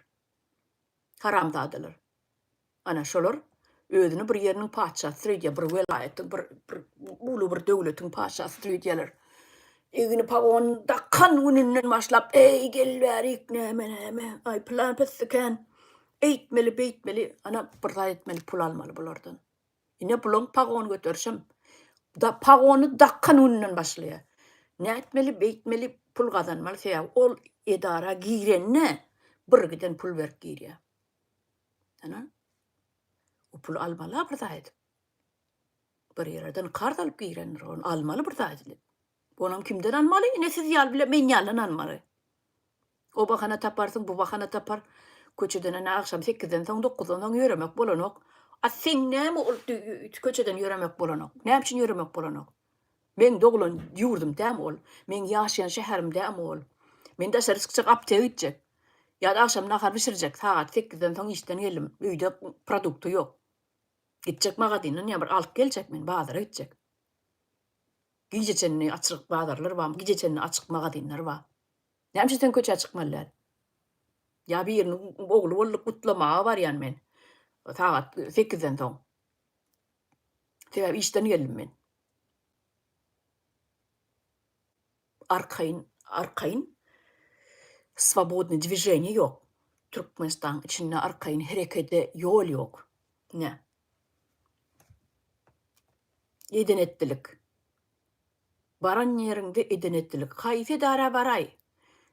Haramzadalar. Ana şolar özüni bir ýeriniň paçasy diýer, bir welaýatyň, bir ulu bir döwletiň paçasy diýerler. Egini pagon dakkan gününden başlap, ey gelbärik näme, ay plan pesken, eýtmeli, ana bir etmeli pul almaly bulardan. Ine pulun pagon götürsem, da pagony dakkan gününden başlaýar. Näetmeli, beýtmeli, pul gazanmaly şeýle, ol edara girenne bir giden pul berip girýär. Ana, o pul almaly bir zat. Bir ýerden kard alyp girenler, onu almaly bir zat. Onam kimden almaly? Ine siz ýal bile men ýalan almaly. O bahana taparsın, bu bahana tapar. Köçeden ana akşam 8-den soň 9-dan soň ýöremek bolanok. A sen näme ol köçeden ýöremek bolanok? Näme üçin ýöremek bolanok? Men doglan ýurdum däm ol. Men ýaşaýan şäherim däm ol. Men daşary çykjak apteka gitjek. Ýa-da akşam nahar bişirjek. Saat 8-den soň işden geldim. Öýde produkty ýok. Gitjek magazynyň ýa bir alyp geljek men, bazara gitjek. Gijeçenni açyk bazarlar bar, gijeçenni açyk magazynlar bar. Näme üçin sen köçe çykmalylar? Ya bir ýeriniň ogly bolyp gutlamagy bar ýan men. Saat 8-den soň. Sebäbi işden geldim men. Arkayın свободный движение ýok. Türkmenistan içinde arkayın herekete ýol ýok. Ne? Edenetdilik. Baran ýerinde edenetdilik. Haýsy dara baray.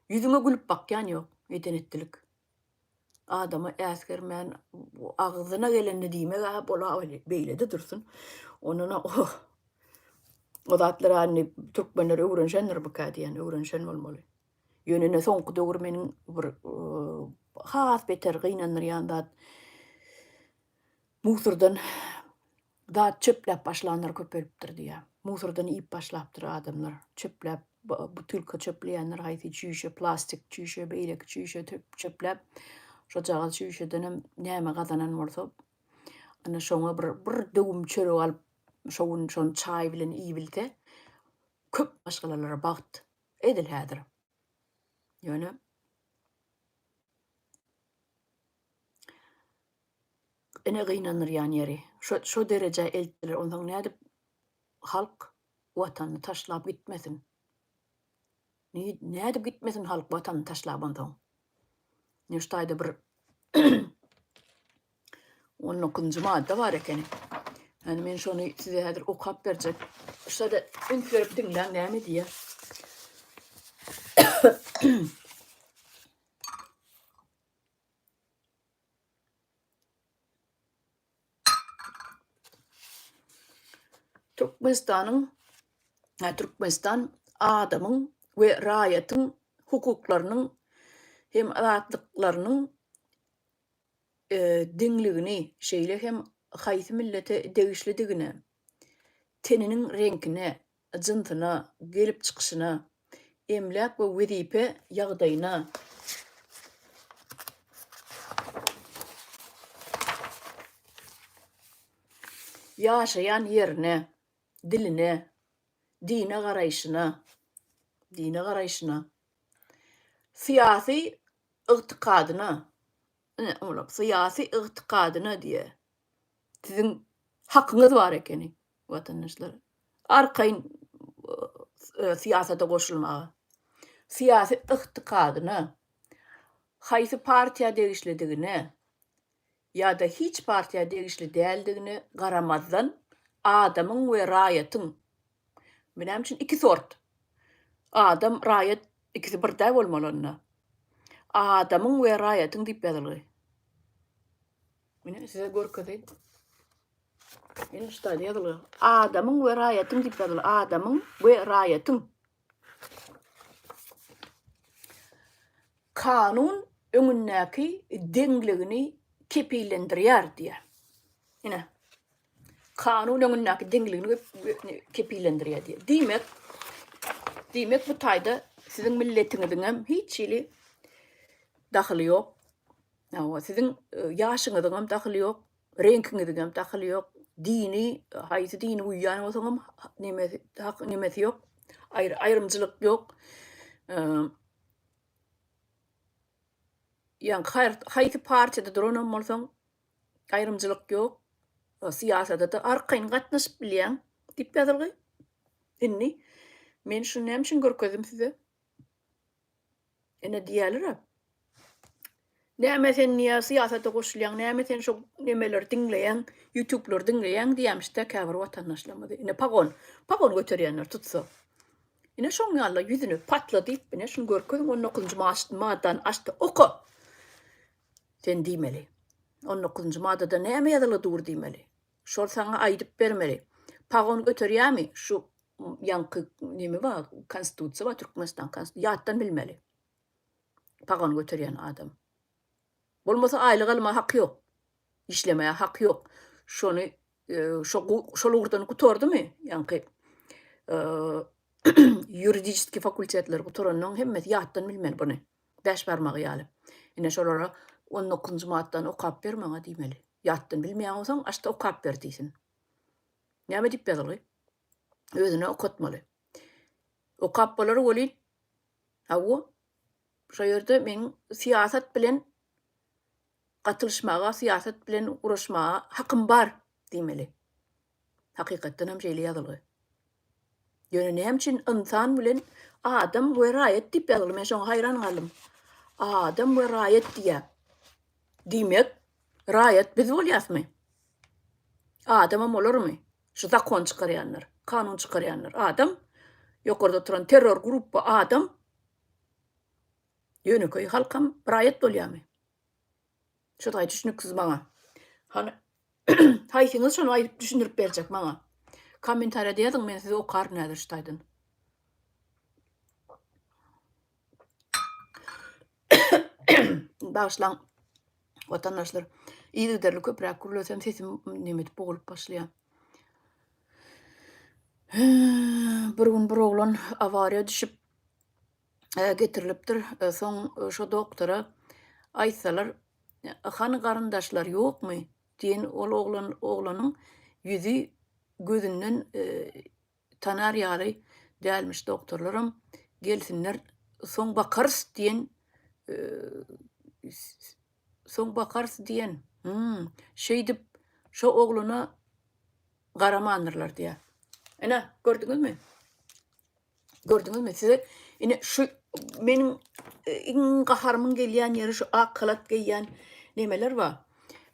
Yüzüňe gülüp bakýan ýok. Edenetdilik. Adama äsgermän agyzyna gelende diýmek bola beýlede dursun. Onuna o zatlar hani Türkmenler öwrenşenler bu kadiýan, öwrenşen bolmaly. Ýönüne soňky döwür meniň bir has beter gynanýan zat musurdan zat çöplep başlanlar köpelipdir diýär. Musurdan iýip başlapdyr adamlar. Çöplep, butylka çöpleýänler, haýsy çüýşe, plastik çüýşe, beýlek çüýşe çöplep, şo jaga çüýşeden näme gazanan bolsa, ana şoňa bir döwüm çörek alyp, şoň çaý bilen iýbilse, köp başgalarlara bagt edil häzir. Ýöne ene gynanýan ýeri. Şo dereje eltdiler, ondan nädip halk watanyny taşlap gitmesin. Näde gitmesin halk vatan taşlap ondan. Neştaýda bir 19-njy madda bar ekeni. Yani men şonu size häzir okap berjek. Şurada ün berip dinleň näme diýer? Türkmenistan adamyň we raýatyň hukuklarynyň hem azatlyklarynyň diňligini, şeýle hem haýsy millete degişlidigine, teniniň reňkine, jyntyna, gelip çykyşyna, emlak we wezipe ýagdaýyna ýaşaýan ýerine, diline, dine garaýşyna, syýasy ygtykadyna, syýasy ygtykadyna diýe. Sizin hakyňyz bar ekeni watandaşlar. Arkaýyn syýasata goşulmaga. Syýasy ygtykadyna, haýsy partiýa degişlidigine ýa-da hiç partiýa degişli däldigine garamazdan adamyň we raýatyň benim üçin iki sort. Adam, raýat ikisi birde bolmaly onda. Adamyň we raýatyň diýip ýazyly. Mine size görkezeyim. Ene ştaýda ýazyly. Adamyň we raýatyň diýip ýazyly. Adamyň we raýatyň. Kanun öňündäki deňligini kepillendirýär diýe. Ene. Kanun öňündäki deňligini kepillendirýär diýe. Diýmek bu taýda sizin milletiňiziň hem hiç ýyly dahyly ýok. Sizin ýaşyňyzyň hem dahyly ýok, reňkiňiziň hem dahyly ýok, dini, haýsy dini uýýan bolsaň hem nemesi ýok, aýrymçylyk ýok. Ýani haýsy partiýada duran bolsaň aýrymçylyk ýok. Syýasata da arkaýyn gatnaşyp bilýän diýip ýazyly. Inni men şunu näme üçin görkezdim size? Ene diýerler. Näme sen niýe syýasata goşulýan, näme sen şo nemeler dinleýän, YouTube'lar dinleýän diýämişde käbir watandaşlarymyz. Ine pagon göterýänler tutsa. Ine şoň ýaly ýüzüni patladyp, ine şunu görkezdim 19-njy maddan açdy oku. Sen diýmeli. 19-njy maddada näme ýazyly dur diýmeli. Şol saňa aýdyp bermeli. Pagon göterýärmi? Şu ýanky neme bar? Konstitusiýa bar, Türkmenistan konstitusiýasy ýatdan bilmeli. Pagon göterýän adam. Bolmasa aýlyk alma haky ýok. İşlemäge haky ýok. Şonu şol urdan gutardymy? Ýanky ýuridiski fakultetler gutaranyň hemmeti ýatdan bilmeli buny. Beş barmagy ýaly. Ine şolara 19-njy maddan okap bermeňe diýmeli. Ýatdan bilmeýän bolsaň, aşda okap ber diýsin. Näme diýip ýazyly? Özüne okutmaly. Okap bolary bolýan. Hawa şo ýerde men syýasat bilen gatylşmaga, syýasat bilen uraşmaga hakym bar diýmeli. Hakykatdan hem şeýle ýazyly. Ýöne näme üçin insan bilen adam we raýat diýip ýazyly. Men şoňa haýran galym. Adam we raýat diýär. Diýmek, raýat biz bolýasmy? Adamam olarmy? Şu zakon çykarýanlar, kanun çykarýanlar. Adam, ýokarda turan terror grupy adam, ýöneköy halkam raýat bolýarmy? Şu taý düşünüksiz maňa. Hani haýsyňyz şonu aýdyp düşündirip berjek maňa. Kommentariýada ýazyň, men size okar näder şu taýdan. Başlaň watandaşlar, ýygyderli köpräk gürlesem sesim nemet bogulyp başlaýar. Bir gün bir oglan awariýa düşüp getirilipdir. Soň şo doktora aýtsalar, "Hany garandaşlar ýokmy?" diýen ol oglanyň ýüzi gözünden tanar ýaly dälmiş doktorlarym gelsinler soň bakarys diýen şeý dip şo oglana garamanyrlar diýär. Ene gördüňizmi? Gördüňizmi? Size Ine şu menin iň gaharmyň gelýän ýeri şu ak halat geýýän nemeler bar.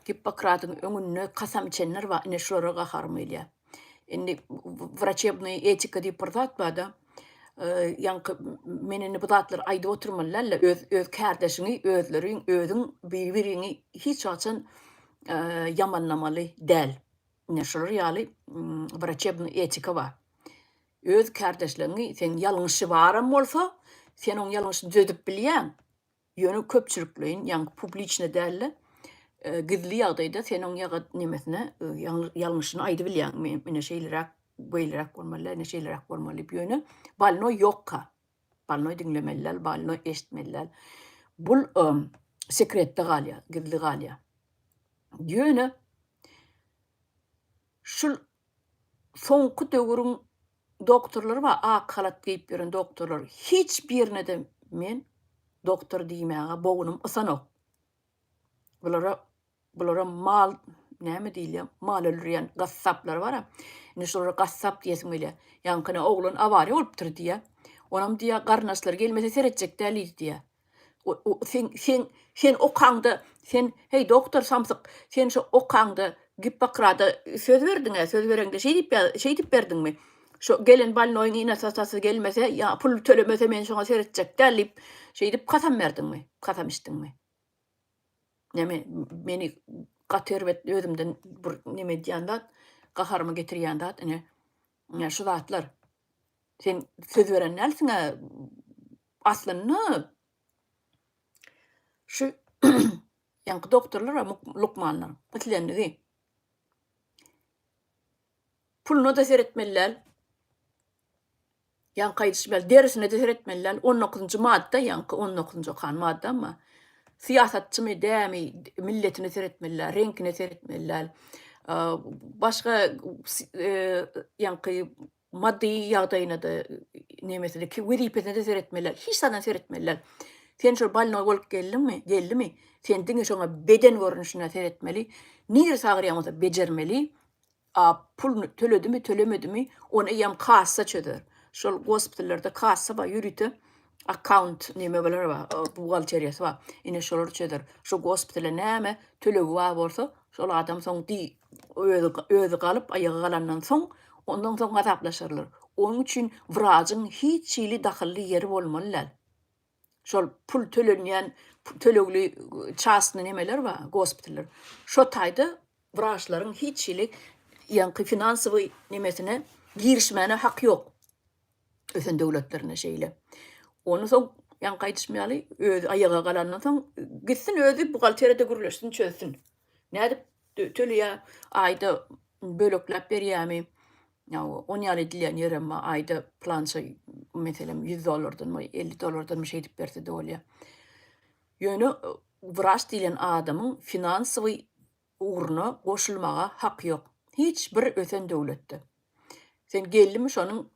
Hippokratyň öňünde kasam içenler bar. Ine şolara gaharym gelýär. Indi wraçebny etika diýip bir zat bar da. Ýanky meni bu zatlar aýdyp oturmalylar öz kärdeşiňi, özüň bir-biriňi hiç wagtyn yamanlamaly däl. Ine şolar ýaly wraçebny etika bar. Öz kärdeşlerini sen ýalňyşy baram bolsa, sen oň ýalňyşyny düzeltip bilýän. Ýöne köpçülikleýin, ýani publiçne dälle, gizli ýagdaýda sen oň nemesine ýalňyşyny aýdyp bilýän. Mene şeýlerak, beýlerak bolmaly, ne şeýlerak bolmaly ýöne. Balno ýokka. Balno dinlemeliler, balno eşitmeliler. Bul sekretde galýar, gizli galýar. Ýöne şul soňky döwrüň doktorlary bar, ak halat giyip beren doktorlar. Hiç birine de men doktor diýmäge bogunum ısanok. Bulara mal, näme diýilýär? Mal öldürýän gassaplar bar. Ine şolara gassap diýesim gelýär. Ýankyna oglan awary bolupdyr diýär. Onam diýär garnaşlar gelmese seretjek däl diýär. Sen okaňda, sen hey doktor samsyk, sen şu okaňda Hippokrata söz berdiňe, söz bereňde şey diýip berdiňmi? Şu gelen balnoyň ine sasasy gelmese, ya pul tölemese men şoňa seretjek däl diýip şey diýip kasam berdiňmi? Kasam içdiňmi? Näme meni gaterbet özümden bir neme diýändat, gaharymy getirýändat, ine şu zatlar. Sen söz beren nälsiňe aslyny şu ýanky doktorlar we lukmanlar etlendi. Pulunu da seretmeliler. Ýanky aýdyşmaly, derisine de seretmeliler. 19-njy madda, ýanky 19-njy okan madda ama siýasatçymy dämi, milletini seretmeliler, renkini seretmeliler. Başga ýanky maddi ýagdaýyna da nemesine ki wezipesine de seretmeliler. Hiç sadan seretmeliler. Sen şu balna bolup geldimi? Sen diňe şoňa beden görünüşine seretmeli. Nigir sagyrýamasa bejermeli. Pul töledimi, tölemedimi? Onu ýam kassa çöder. Şol hospitallarda kassa bar, ýürüti account neme bolar bar, bugalteriýasy bar. Ine şolar çöder. Şu hospitala näme tölegi bar bolsa, şol adam soň özü galyp aýagy galandan soň, ondan soň azaplaşyrlar. Onuň üçin wraçyň hiç ýyly dahilli ýeri bolmalylar. Şol pul tölenýän, tölegli çasny nemeler bar, hospitallar. Şo taýda wraçlaryň hiç ýyly ýanky finansawy nemesine girişmäne hak ýok. Ösen döwletlerine şeýle. Onu soň ýanky aýdyşmaly, özü aýaga galandan soň gitsin özü bugalteriyede gürleşsin, çözsün. Nädip töleýär, aýda bölekläp berýärmi? On ýaly edilýän ýerem bar, aýda plança meselem $100'dan, $50'dan şey edip berse de bolýar. Ýöne wraç diýilen adamyň finansawy uğruna goşulmaga hak ýok. Hiç bir ösen döwletde. Sen geldimi şonuň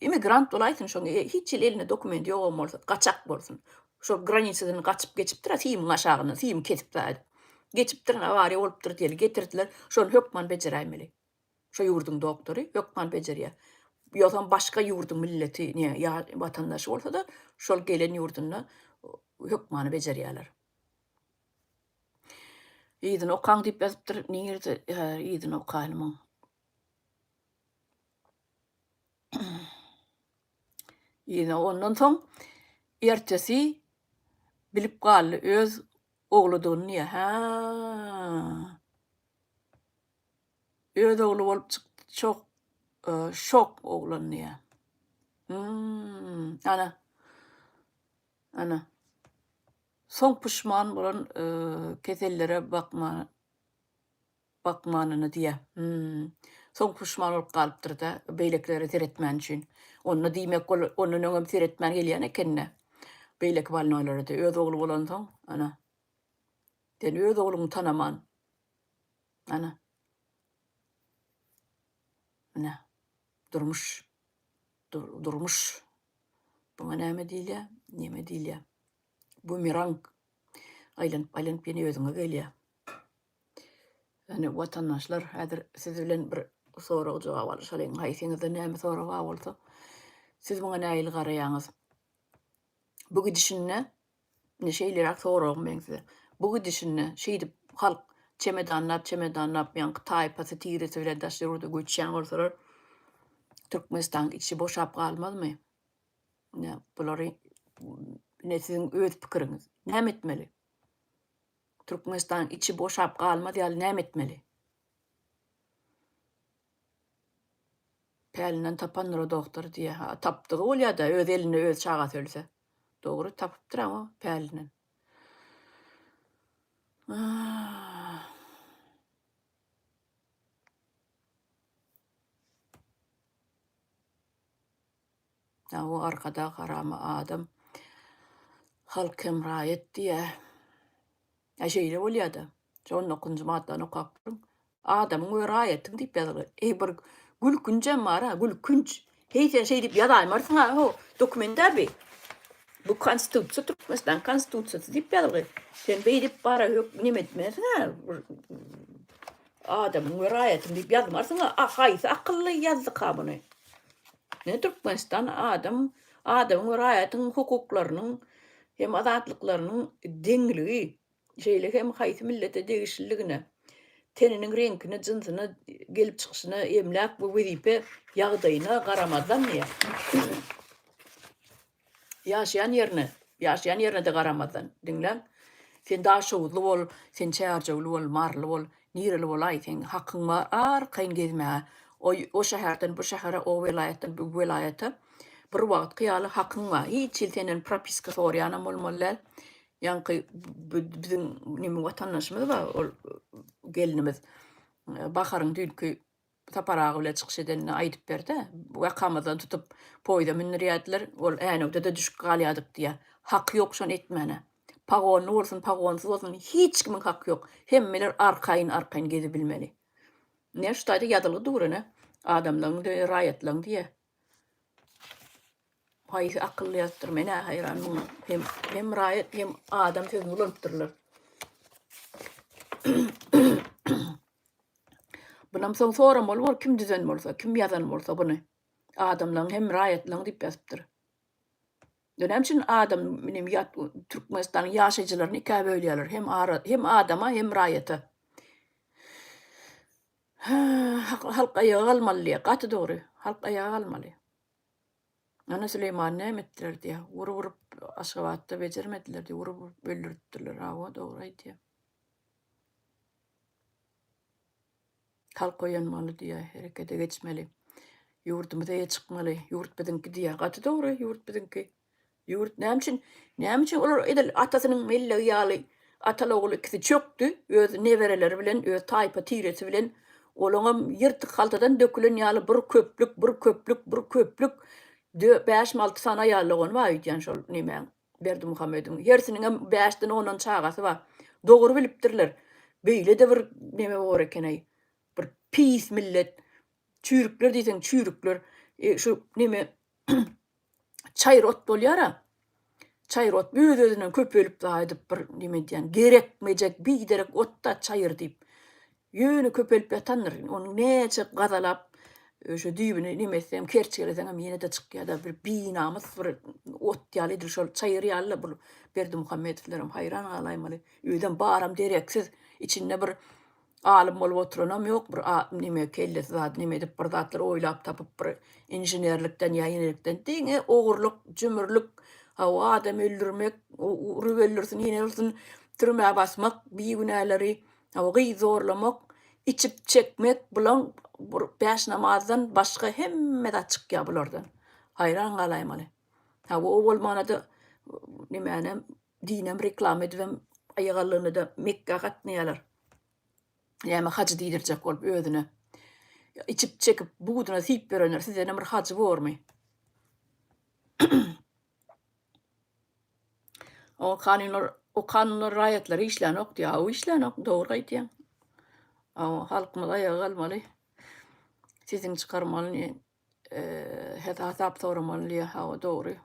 immigrant bolaýsyn, şoňa hiç eline dokument ýok bolsa, gaçak bolsun. Şo granisadan gaçyp geçipdir, tiýim aşagyna, tiýim ketipdir. Geçipdir, awary bolupdyr diýeli getirdiler. Şonu hökman bejeräýmeli. Şo ýurdun doktory hökman bejerýär. Ýa-da başga ýurdun milleti, ýa watandaşy bolsa da şol gelen ýurduna hökmany bejerýärler. Ýygyny okaň diýip ýazypdyr, niňirdi ýygyny okaýlymy. Ýygyny ondan soň ertesi bilip galdy öz ogludyny. Öz oglu bolup çykdy, çok şok oglany. Ana. Soň puşman bolan kesellere bakmanyny diýär. Soň puşman bolup galypdyr da beýlekleri seretmän üçin. Onu diýmek bol, onuň öňem seretmän gelýän ekenne. Beýlek balnaýlary da öz oglu bolan soň, ana. Sen öz ogluňy tanaman. Ana. Durmuş. Buňa näme diýilýär? Neme diýilýär? Bumerang. Aýlanyp ýene özüňe gelýär. Yani watandaşlar, häzir siz bilen bir soragy jogap alşalyň. Haýsyňyzda näme sorag bolsa, siz buňa näil garaýaňyz? Bu gidişinne ne şeyler sorum ben size. Bu gidişinne şeydip halk çemedanlap yan taypası tiresi bilen daşlar orada göçen olsalar Türkmenistan içi boşap kalmaz mı? Ne buları ne sizin öz pikiriňiz? Näme etmeli? Türkmenistan içi boşap kalmaz ýaly näme etmeli? Pälinden tapanlar o doktor diye. Ha, tapdygy bolýa-da öz eline öz çaga sölse. Dogry tapypdyr ama pälinden. Ah. Ya o arkada garama adam halk hemraýet diye. Şeýle bolýa-da. 19-njy maddan okapdyň. Adamyň we raýatyň diýip ýazyl. Bir gülkünjem bar ha, gülkünç. Heýse şey diýip ýazaýmarsyň ha, o dokumentda bir. Bu konstitusiýa Türkmenistan konstitusiýasy diýip ýazyl. Sen beýdip bara nime etmezsiň ha. Adamyň we raýatyň diýip ýazmarsyň ha. Haýsy akylly ýazdyk ha buny. Ne Türkmenistan adamyň we raýatyň hukuklarynyň hem azatlyklarynyň deňligi, şeýle hem haýsy millete degişliligine, teniniň reňkine, jynsyna gelip çykyşyna emläp bu wezipe ýagdaýyna garamazdan ýa. Ýaşaýan ýerine de garamazdan. Diňlen, sen daşowly bol, sen çärjewli bol, marly bol, nireli bol aýsyň, hakyň bar, arkaýyn gezme. O şäherden bu şähere, o welaýatdan bu welaýata bir wagt kıyaly hakyň bar. Hiç il senden propiska sorýanam bolmaly. Ýanky biziň nime watandaşymyz bar, ol gelinimiz. Baharyň düýnki taparagy bilen çykyş edenine aýdyp berdi. Wakamyzdan tutup poýda minirýärdiler. Ol änewde de düşüp galýadyk diýe. Hak ýok şonu etmäne. Pagonly bolsun, pagonsuz bolsun, hiç kimiň haky ýok. Hemmeler arkaýyn gezip bilmeli. Ne şutaýda ýadyly durene adamlaryň we raýatlaryň diýe. Haýsy akylly ýazdyr, mene haýran muňa. Hem raýat hem adam sözüni ulanıpdyrlar. Bunam soň soram bol, kim düzen bolsa, kim ýazan bolsa buny. Adamlaryň hem raýatlaryň diýip ýazypdyr. Dönemçin adam benim Türkmenistanyň ýaşaýjylaryny ikä bölýärler. Hem adama hem raýata. Halk ayağa kalmaly, gaty dogry. Halk ayağa kalmaly. Ana Süleyman näme etdiler diýe. Urup Aşgabatda bejermediler diýe. Urup öldürtdiler. Ha, dogry aýtdy. Halk oýanmaly diýe, herekete geçmeli. Ýurdumyza çykmaly. Ýurt biziňki diýe. Gaty dogry, ýurt biziňki. Ýurt näme olar edil atasynyň mellegi ýaly atalogly ikisi çökdü. Öz nebereleri bilen, öz taýpa tiresi bilen olaňam ýyrtyk haltadan dökülen ýaly bir köplük 5-6 sana ýalygon bar diýen şol nimeň Berdimuhammedyň. Hersiniň hem 5-den 10 çagasy bar. Dogry bilipdirler. Beýle de bir neme bar ekenej. Bir pis millet. Çürükler diýsen çürükler. Şu neme çaýrot bolýar. Çaýrot öz-özünden köpelip daýdyp bir neme diýen gerekmejek biderek otda çaýır diýip. Ýöne köpelip ýatandyr. Onu neçe gazalap şu düýbüni nimesem kerçelesem ýene de çykýar bir binamyz bir ot ýalydyr şol çaýır ýaly bu Berdimuhammedlerim haýran galaýmaly. Öýden baram dereksiz içinde bir alim bolup oturanam ýok, bir nime kellesi zat nime edip bir zatlar oýlap tapyp bir injenerlikden ýa-ýenelikden diňe ogurlyk, jümürlük, adam öldürmek, urup öldürsin, ýene bolsun türmäge basmak, biýünäleri, zorlamak, içip çekmek bilen bir beş namazdan başga hemme zat çykýar bulardan. Haýran galaýmaly. O bolmanada nimene dinem reklam edibem aýagallygyny da Mekka gatnaýarlar. Ýa-ma haç diýdirjek bolup özüne. İçip çekip buğduna syp berenler, sizene bir haç bormy? O kanunlar raýatlary işlenok diýär, o işlenok, dogry aýtýan. Halkymyz ayağa kalmaly. Sizin çykarmaly, hesap soramaly, dogry.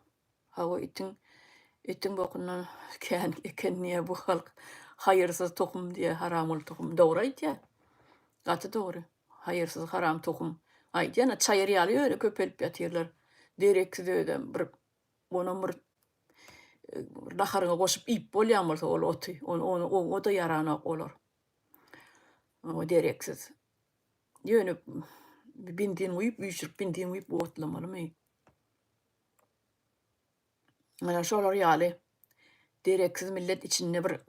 Itin bokundan kenniye bu halk hayırsyz tohum diye haramul tohum. Dogry aýtýar. Gaty dogry. Hayırsyz haram tohum. Aýdýan çaýır ýaly öyle köpelip ýatyrlar. Dereksiz öýden bir Naharyňa goşup iýip bolýan bolsa ol oty, o da ýarana bolar. O dereksiz. Ýöne bindin uyup, üýşürip bindin uyup otlamalymy. Mana şolar ýaly dereksiz millet içinde bir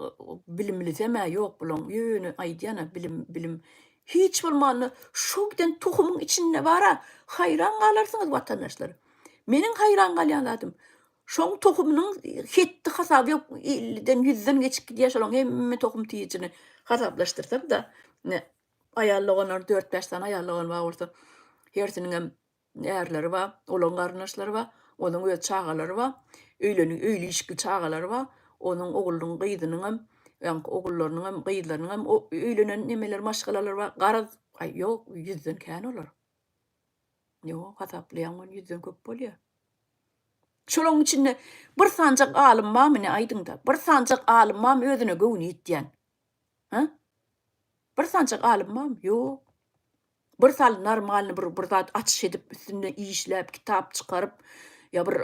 bilimli deme ýok bulan. Ýöne aýdýana bilim. Hiç bolmany şu giden tohumyň içinde bara hayran galarsyňyz watandaşlar. Meniň hayran galýan zatym şoň tohumynyň hetdi hasaby ýok. 50'den 100'den geçip gidýär şolaň hemme tohum tiýijini hasaplaşdyrsam da aýallaganlar 4-5 tane aýallagan bar bolsa hersiniň hem erleri bar, olaň garnaşlary bar, olaň öz çagalary bar, öýleşik çagalary bar, onuň oglunyň gyzynyň hem ogullarynyň hem gyzlarynyň hem öýlenen nemeler maşgalalary bar. Garaz ýok 100'den kän olar. Ýok hasaplaýan 100'den köp bolýar. Şolaň içinde bir sancak alim barmyny aýdyňda? Bir sancak alim barmy özüne göwni etýän? Ha? Bir sancak alim barmy? Ýok. Bir sal normalny bir zat açyş edip üstünde işläp, kitap çykaryp ýa bir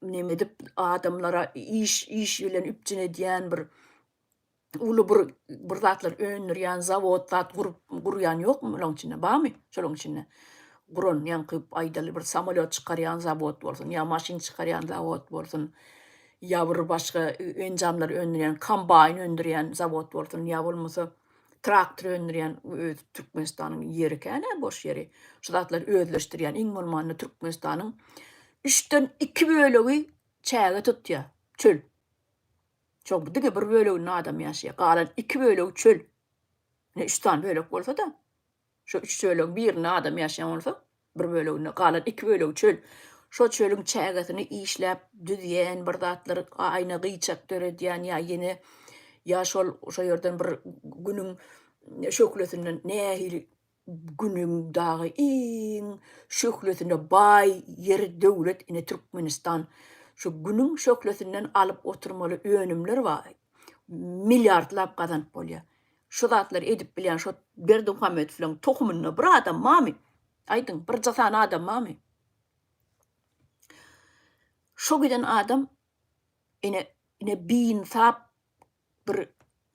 neme edip adamlara iş bilen üpjün edýän bir uly bir zatlar öňürýän zawod zat gurýan ýokmy şolaň içinde? Barmy? Şolaň içinde guran ýankyp aýdaly bir samolyot çykarýan zawod bolsun, ýa maşin çykarýan zawod bolsun, ýa bir başga enjamlar öňürýän, kombayn öňürýän zawod bolsun, ýa bolmasa traktor öňürýän Türkmenistanyň ýeri kän, boş ýeri. Şu zatlar özleşdirýän iň bolmany Türkmenistanyň 3'den 2 bölegi çäge tutýar, çöl. Çok dige bir böleginde adam ýaşaýar, galan 2 bölegi çöl. 3 tane bölek bolsa da, şu 3 bölegin birinde adam ýaşaýan bolsa, bir böleginde galan 2 bölegi çöl. Şo çölüň çägesini işläp düzýän bir zatlar aýna gyçak töredýän ýa ýene ýa şo ýerden bir günüň şöklesinden nähili günüň dagy iň şöklesinde baý ýeri döwlet ine Türkmenistan şu günüň şöklesinden alyp oturmaly öňümler bar. Milliardlap gazanyp bolýar. Şu zatlar edip bilýän şo Berdimuhammedowyň tohumyny bir adam barmy? Aýdyň, bir jasany adam barmy? Şo giden adam ine biinsap bir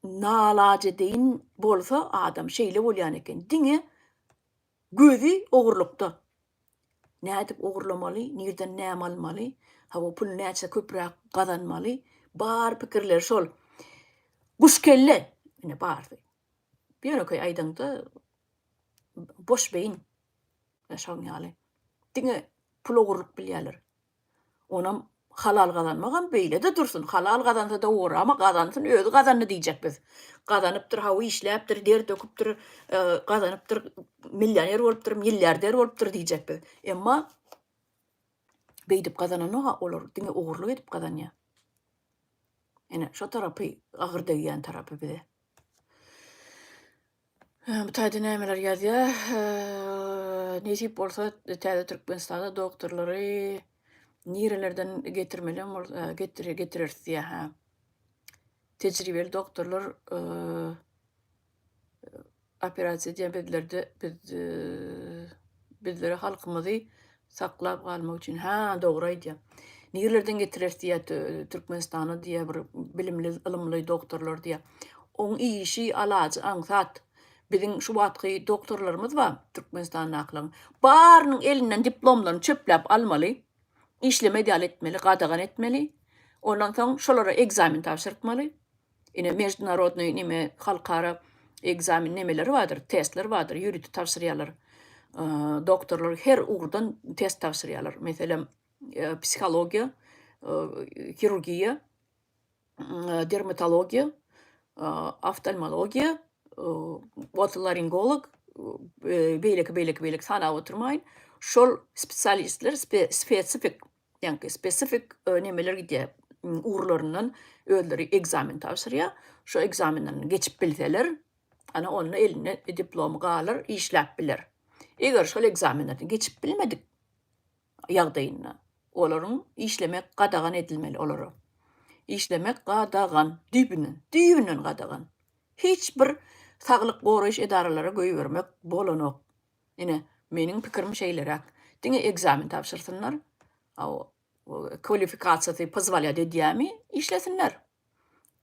nalaje deyin bolsa adam şeýle bolýan eken. Diňe gözi ogurlukda. Nädip ogurlamaly, nerden näme almaly, hawa pul näçe köprek gazanmaly, bar pikirler şol. Guşkelle ine bardy. Ýöneköy aýdyňda boş beyin şoň ýaly. Diňe pul ogurluk bilýärler. Onam halal gazanmagan beýle de dursun. Halal gazansa da owur, ama gazansyn özü gazandy diýjek biz. Gazanypdyr, hawa işläpdir, der döküpdir, gazanypdyr, millioner bolupdyr, milliarder bolupdyr diýjek biz. Emma beýdip gazanan olar, diňe ogurluk edip gazanýar. Ene şo tarapy agyr degýän tarapy bize. Bu taýda nämeler ýazýar? Nesip bolsa täze Türkmenistanda doktorlary nirelerden getirirse ha. Tecrübeli doktorlar operasiýa diýen bezlerde bizlere halkymyzy saklap galmak üçin dogry aýdýar. Nirelerden getirirse Türkmenistana diýe bir bilimli, ilmli doktorlar diýe. Oň işi alajy aňsat. Biziň şu wagtky doktorlarymyz bar Türkmenistanyň aklaň. Barynyň elinden diplomlaryny çöplep almaly. İşleme ideal etmeli, gadagan etmeli. Ondan soň şolara egzamin tapşyrtmaly. Ine mejdunarodny neme halkara egzamin nemeleri vardır, testler vardır, ýürütip tapşyrýarlar. Doktorlar her ugurdan test tapşyrýarlar. Meselem psihologiya, kirurgiya, dermatologiya, oftalmologiya, otolaryngolog, beýleki sanap oturmaýyn. Şol spesialistler spesifik nemeler gidýär. Uğurlarından özleri egzamin tapşyrýar. Şo egzaminden geçip bilseler, ana onun eline diplomu galar, işläp biler. Eger şol egzaminlerden geçip bilmedik ýagdaýynda, olaryň işlemek gadagan edilmeli olary. İşlemek gadagan, düýbünden gadagan. Hiç bir saglyk goraýyş edaralary göýbermek bolanok. Ine meniň pikirim şeýlerak. Diňe egzamin tapşyrsynlar. Kvalifikasiyasy pozwalyat edýärmi, işlesinler.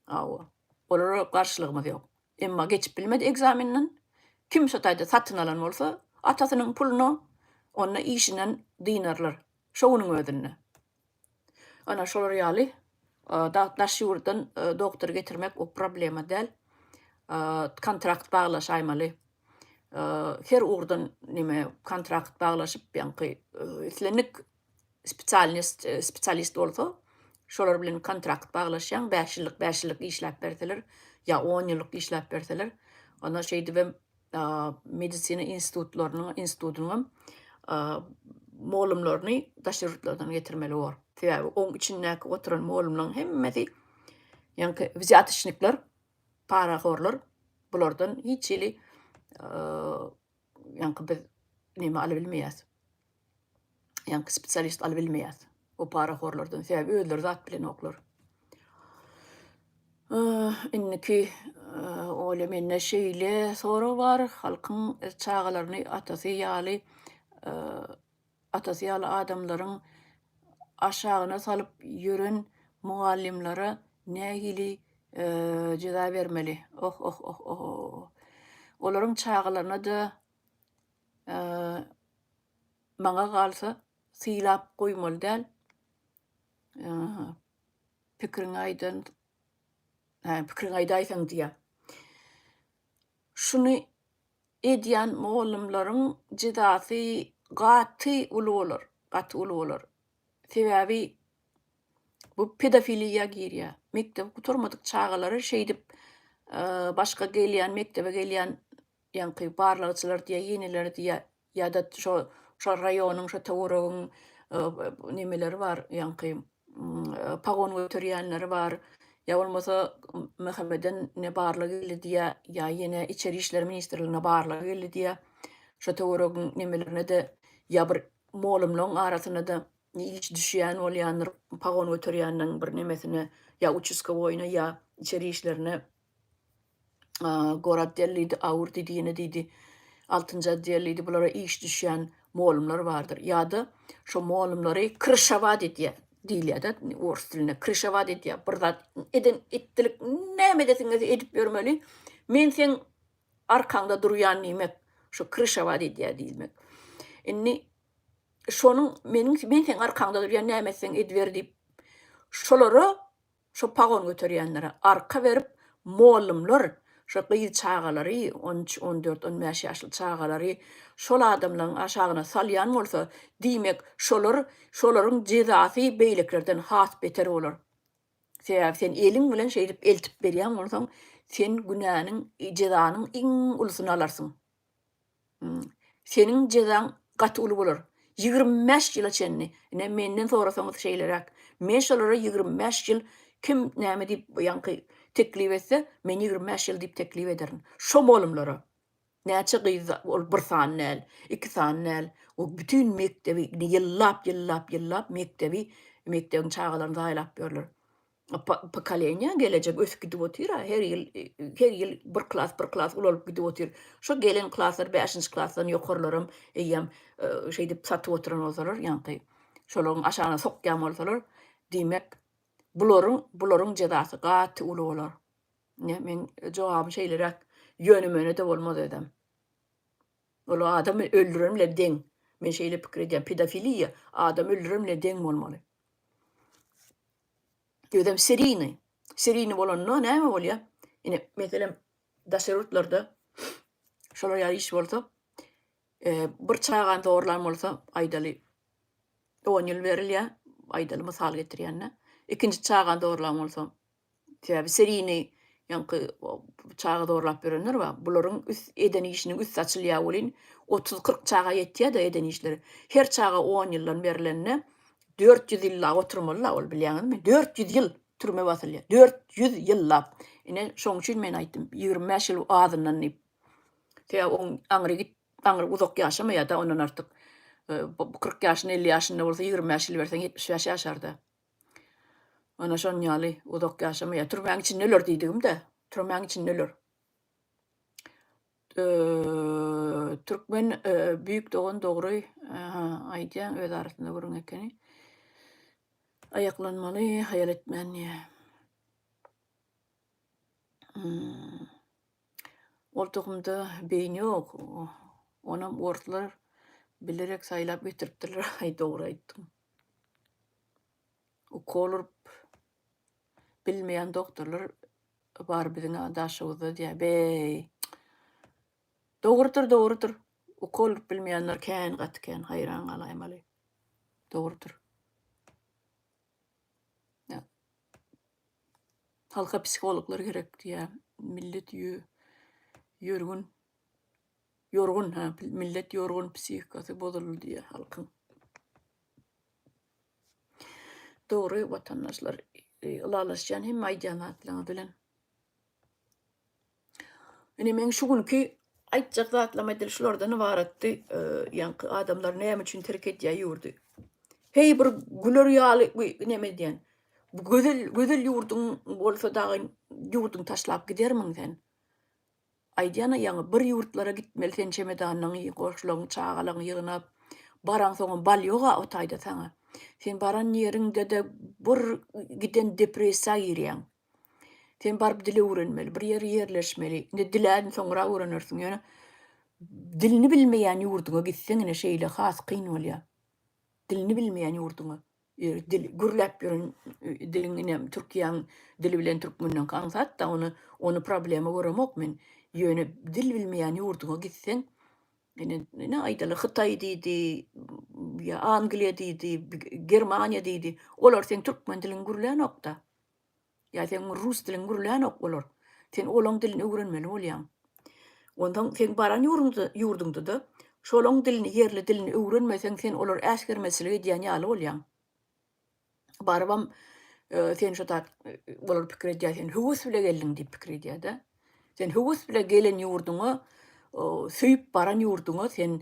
Awa. Olara garşylygymyz ýok. Emma geçip bilmedi egzaminden. Kim şo taýda satyn alan bolsa, atasynyň puluny onda işinden dynarlar. Şonuň özünde. Ana şolar ýaly daş ýurtdan doktor getirmek o problema däl. Kontrakt baglaşaýmaly. Her urdan nime kontrakt baglaşyp ýanky islenik spesialist bolsa, şolar bilen kontrakt baglaşýan 5 ýyllyk işläp berseler, ýa 10 ýyllyk işläp berseler, ona şeýdi we medisina institutunyň molumlaryny daş ýurtlardan getirmeli bor. Sebäbi oň içindäki oturan molumlaryň hemmesi ýanky wzatishnikler, parahorlar, bulardan hiç ýeli ýanky biz nime aly bilmeýäs. Ýanky spesialist aly bilmeýäs. O parahorlardan sebäbi özleri zat bilen oklar. Inniki ola menne şeýle soru bar. Halkyň çağalaryny atasy ýaly adamlaryň aşagyna salyp ýören muallimlere nähili jeza bermeli. Olaryň çağalaryna da maňa galsa syýlap goýmaly däl. Pikiriň aýdaýsaň diýe. Şunu edýän muallimlaryň jezasy gaty uly bolar. Sebäbi bu pedofiliýa girýär. Mektep guturmadyk çağalary şeýdip başga gelýän, mektebe gelýän ýanky barlagçylar diýe, ýeniler diýe ýa-da şo raýonyň, şo tawragyň nimeleri bar, ýanky pagon göterýänleri bar. Ya bolmasa Mehmeden ne barlygy geldi diýe, ýa ýene içeri işler ministrligine barlygy geldi diýe. Şo tawragyň nimelerine de ýa bir molumlaryň arasyna da iş düşýän bolýandyr, pagon göterýänniň bir nimesine ýa uçuska boýuna ýa içeri işlerine gorat derlidi, awur diýeni diýdi. 6-njy derlidi, bulara iş düşýän molumlar bardyr. Ýa-da şo molumlary krışawat edýär. Diýilýär-de ors diline krışawat edýär. Bir zat etdilik näme desiňiz edip bermeli. Men sen arkaňda durýan nimek şo krışawat edýär diýilmek. Inni şonuň men sen arkaňda durýan näme sen edber diýip şolary şo pagon göterýänlere arka berip molumlar şo gyýy çağalary 13, 14, 15 ýaşly çağalary şol adamlaryň aşagyna salýan bolsa, diýmek şolaryň jezasy beýleklerden has beter bolar. Sebäbi sen eliň bilen şeýdip eltip berýän bolsaň, sen günäniň, jezanyň iň ulusyny alarsyň. Seniň jezaň gaty uly bolar. 25 ýyla çenni. Ine menden sorasaňyz şeýlerek. Men şolara 25 ýyl kim näme diýip ýanky teklip etse, men 25 ýyl diýip teklip ederim. Şo molumlara. Näçe gyz ol 1 san näl, 2 san näl, o bütün mektebi ýyllap mektebiň çağalaryny zaýlap berler. Pokoleniýa gelecek ösüp gidip otyr, her ýyl bir klas ulanyp gidip otyr. Şo gelen klaslar 5-nji klasdan ýokarlarym eýem şeýdip satyp oturan bolsalar, ýanky şolaryň aşagyna sokýan bolsalar, diýmek bularyň jezasy gaty uly bolar. Men jogaby şeýlerek ýönümene de bolmaz edem. Ola adam öldürürüm le deň. Men şeýle pikir edýän, pedofiliýa adam öldürürüm le deň bolmaly. Diýdim seriyni bolanda näme bolýar? Ine meselem daşerutlarda şolar ýaly iş bolsa, bir çagan dogrulan bolsa aýdaly 10 ýyl berilýär, aýdaly mysal getirýänne. Ikinji çagan dogrulan bolsa, sebäbi seriyni ýanky çaga dogurlap berenler bar. Bularyň eden işiniň üst açylýa bolyn 30-40 çaga ýetýär da eden işleri. Her çaga 10 ýyldan berilenne 400 ýylla oturmaly ol bilýänmi? 400 ýyl türme basylýar. 400 ýyllap. Ine şoň üçin men aýtdym 25 ýyl azyndan diýip. Sebäbi aňry uzak ýaşamaýar da ondan artyk 40 ýaşyny 50 ýaşynda bolsa 25 ýyl berseň 75 ýaşarda. Ana şoň ýaly uzak ýaşamaýar. Türmäň içinde öler diýdim-de. Türmäň içinde öler. Türkmen büyük doğan doğruy aýdýan öz arasynda görün ekeni. Ayaklanmaly, hayal etmänli. Hmm. Ortağımda beýni ýok. Onam ortlar bilerek saýlap getiripdiler. Ay dogry aýtdyň. Ukol urup bilmeýän doktorlar bar biziň daşybyzda diýär. Bey. Dogrudyr, dogrudyr. Ukol urup bilmeýänler kän gatykän haýran galaýym aly. Dogrudyr. Ya, halka psikologlar gerek diýär. Millet ýörgün yorgun ha, millet yorgun psihikasy bozuldy diýär halkyň. Dogry watandaşlar ulalaşýan hem aýdýan bilen. Ine men şu günki aýtjak zatlama edil şulardan ibaratdy. Ýanky adamlar näme üçin terk edýär ýurdy. Hey bir güler ýaly näme diýen. Bu gözel ýurdun bolsa dagy ýurdun taşlap gidermiň sen. Aýdýana ýaňy bir ýurtlara gitmeli sen çemedanyň goşlagyň çagalagyň ýygnap baran soňa bal ýoga otaýda sana. Sen baran ýeriňde de bir giden depressiýa girýän. Sen barıp dili öwrenmeli, bir ýere ýerleşmeli. Inde diläni soňra öwrenirsiň ýöne. Dilini bilmeýän ýurduňa gitseň ine şeýle has kyn bolýar. Dilini bilmeýän ýurduňa. Dil gürläp ýören dilini Türkiýanyň dili bilen türkmenden kaňsat da onu problema göremok men. Ýöne dil bilmeýän ýurduňa gitseň ne aýdaly Hytaý diýdi, ýa Angliýa diýdi, Germaniýa diýdi. Olar sen türkmen dilini gürlän okda. Ya sen rus dilini gürlän ok bolar. Sen olaň dilini öwrenmeli bolýan. Ondan sen baran ýurduňda da şolaň dilini, yerli dilini öwrenmeseň sen olar äsgermeslik edýän ýaly bolýan. Barabam sen şotat bolar pikir edýär, sen höwes bile geldiň diýip pikir edýär da. Sen höwes bile gelen ýurduňa, süýüp baran ýurduňa sen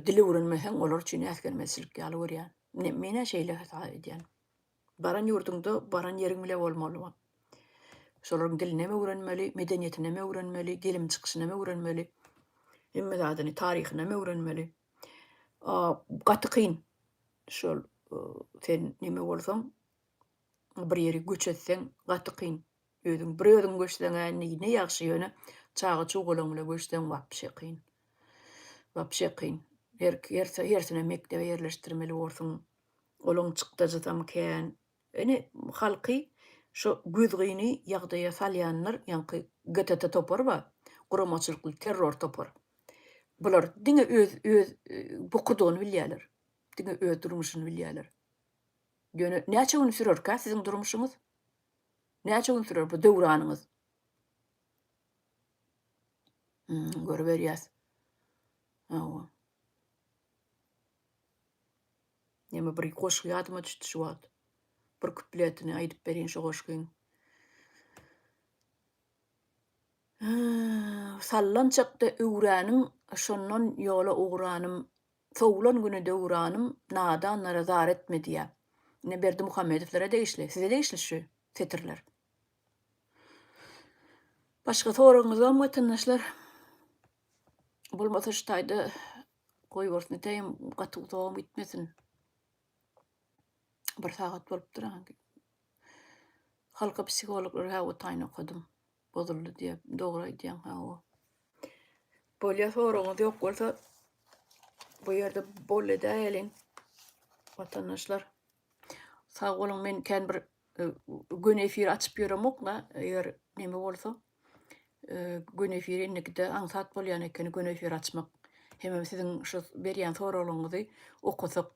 dili öwrenmeseň olar üçin äsgermeslik ýaly görýär. Mene şeýle hata edýän. Baran ýurduňda baran ýeriň bile bolmaly. Şolaryň dilini öwrenmeli, medeniýetini öwrenmeli, gelim çykyşyny öwrenmeli. Hemme zadyny taryhyny öwrenmeli. Gaty kyn. Şol sen nime bolsaň bir ýere göç etseň gaty kyn. Bir özüň göçseň ne ýagşy ýöne çagy çugalaň bilen göçseň wapşe kyn. Wapşe kyn. Hersine mektebe ýerleşdirmeli bolsaň, olaň çykdajysam kän. Ene halky şu güzgyny ýagdaýa salýanlar, ýanky GTT topar ba, guramaçylykly terror topar. Bular diňe öz bukudygyny bilýärler. Diňe öz durmuşyny bilýärler. Ýöne näçe gün sürerkä siziň durmuşyňyz? Näçe gün sürer bu döwranyňyz? Görberýäs. Awa. Näme bir goşgy ýadyma düşdi şu wagt. Bir kupletini aýdyp berýän şu goşgyň. Sallan çakda öwränim, şondan ýola ugranym, sowulan güne de ugranym, nadan nazar etme diýär. Ne Berdi Muhammedowlere degişli, size degişli şu setirler. Başga soragyňyz barmy watandaşlar? Bolmasa şu taýda goýbersin eteýim, gaty dowam gitmesin. Bir sagat bolupdyr hanky. Halka psikologlar hawa taýyn okudum. Bozuldy diýip dogry aýdýan hawa. Bolýa soragyňyz ýok bolsa bu ýerde boleda elin watandaşlar. Sag bolan, men kän bir gün efir açyp ýöremokla, eger neme bolsa gün efiri indikde aňsat bolýan eken gün efir açmak. Hem siziň şu berýän soraglaryňyzy okusak,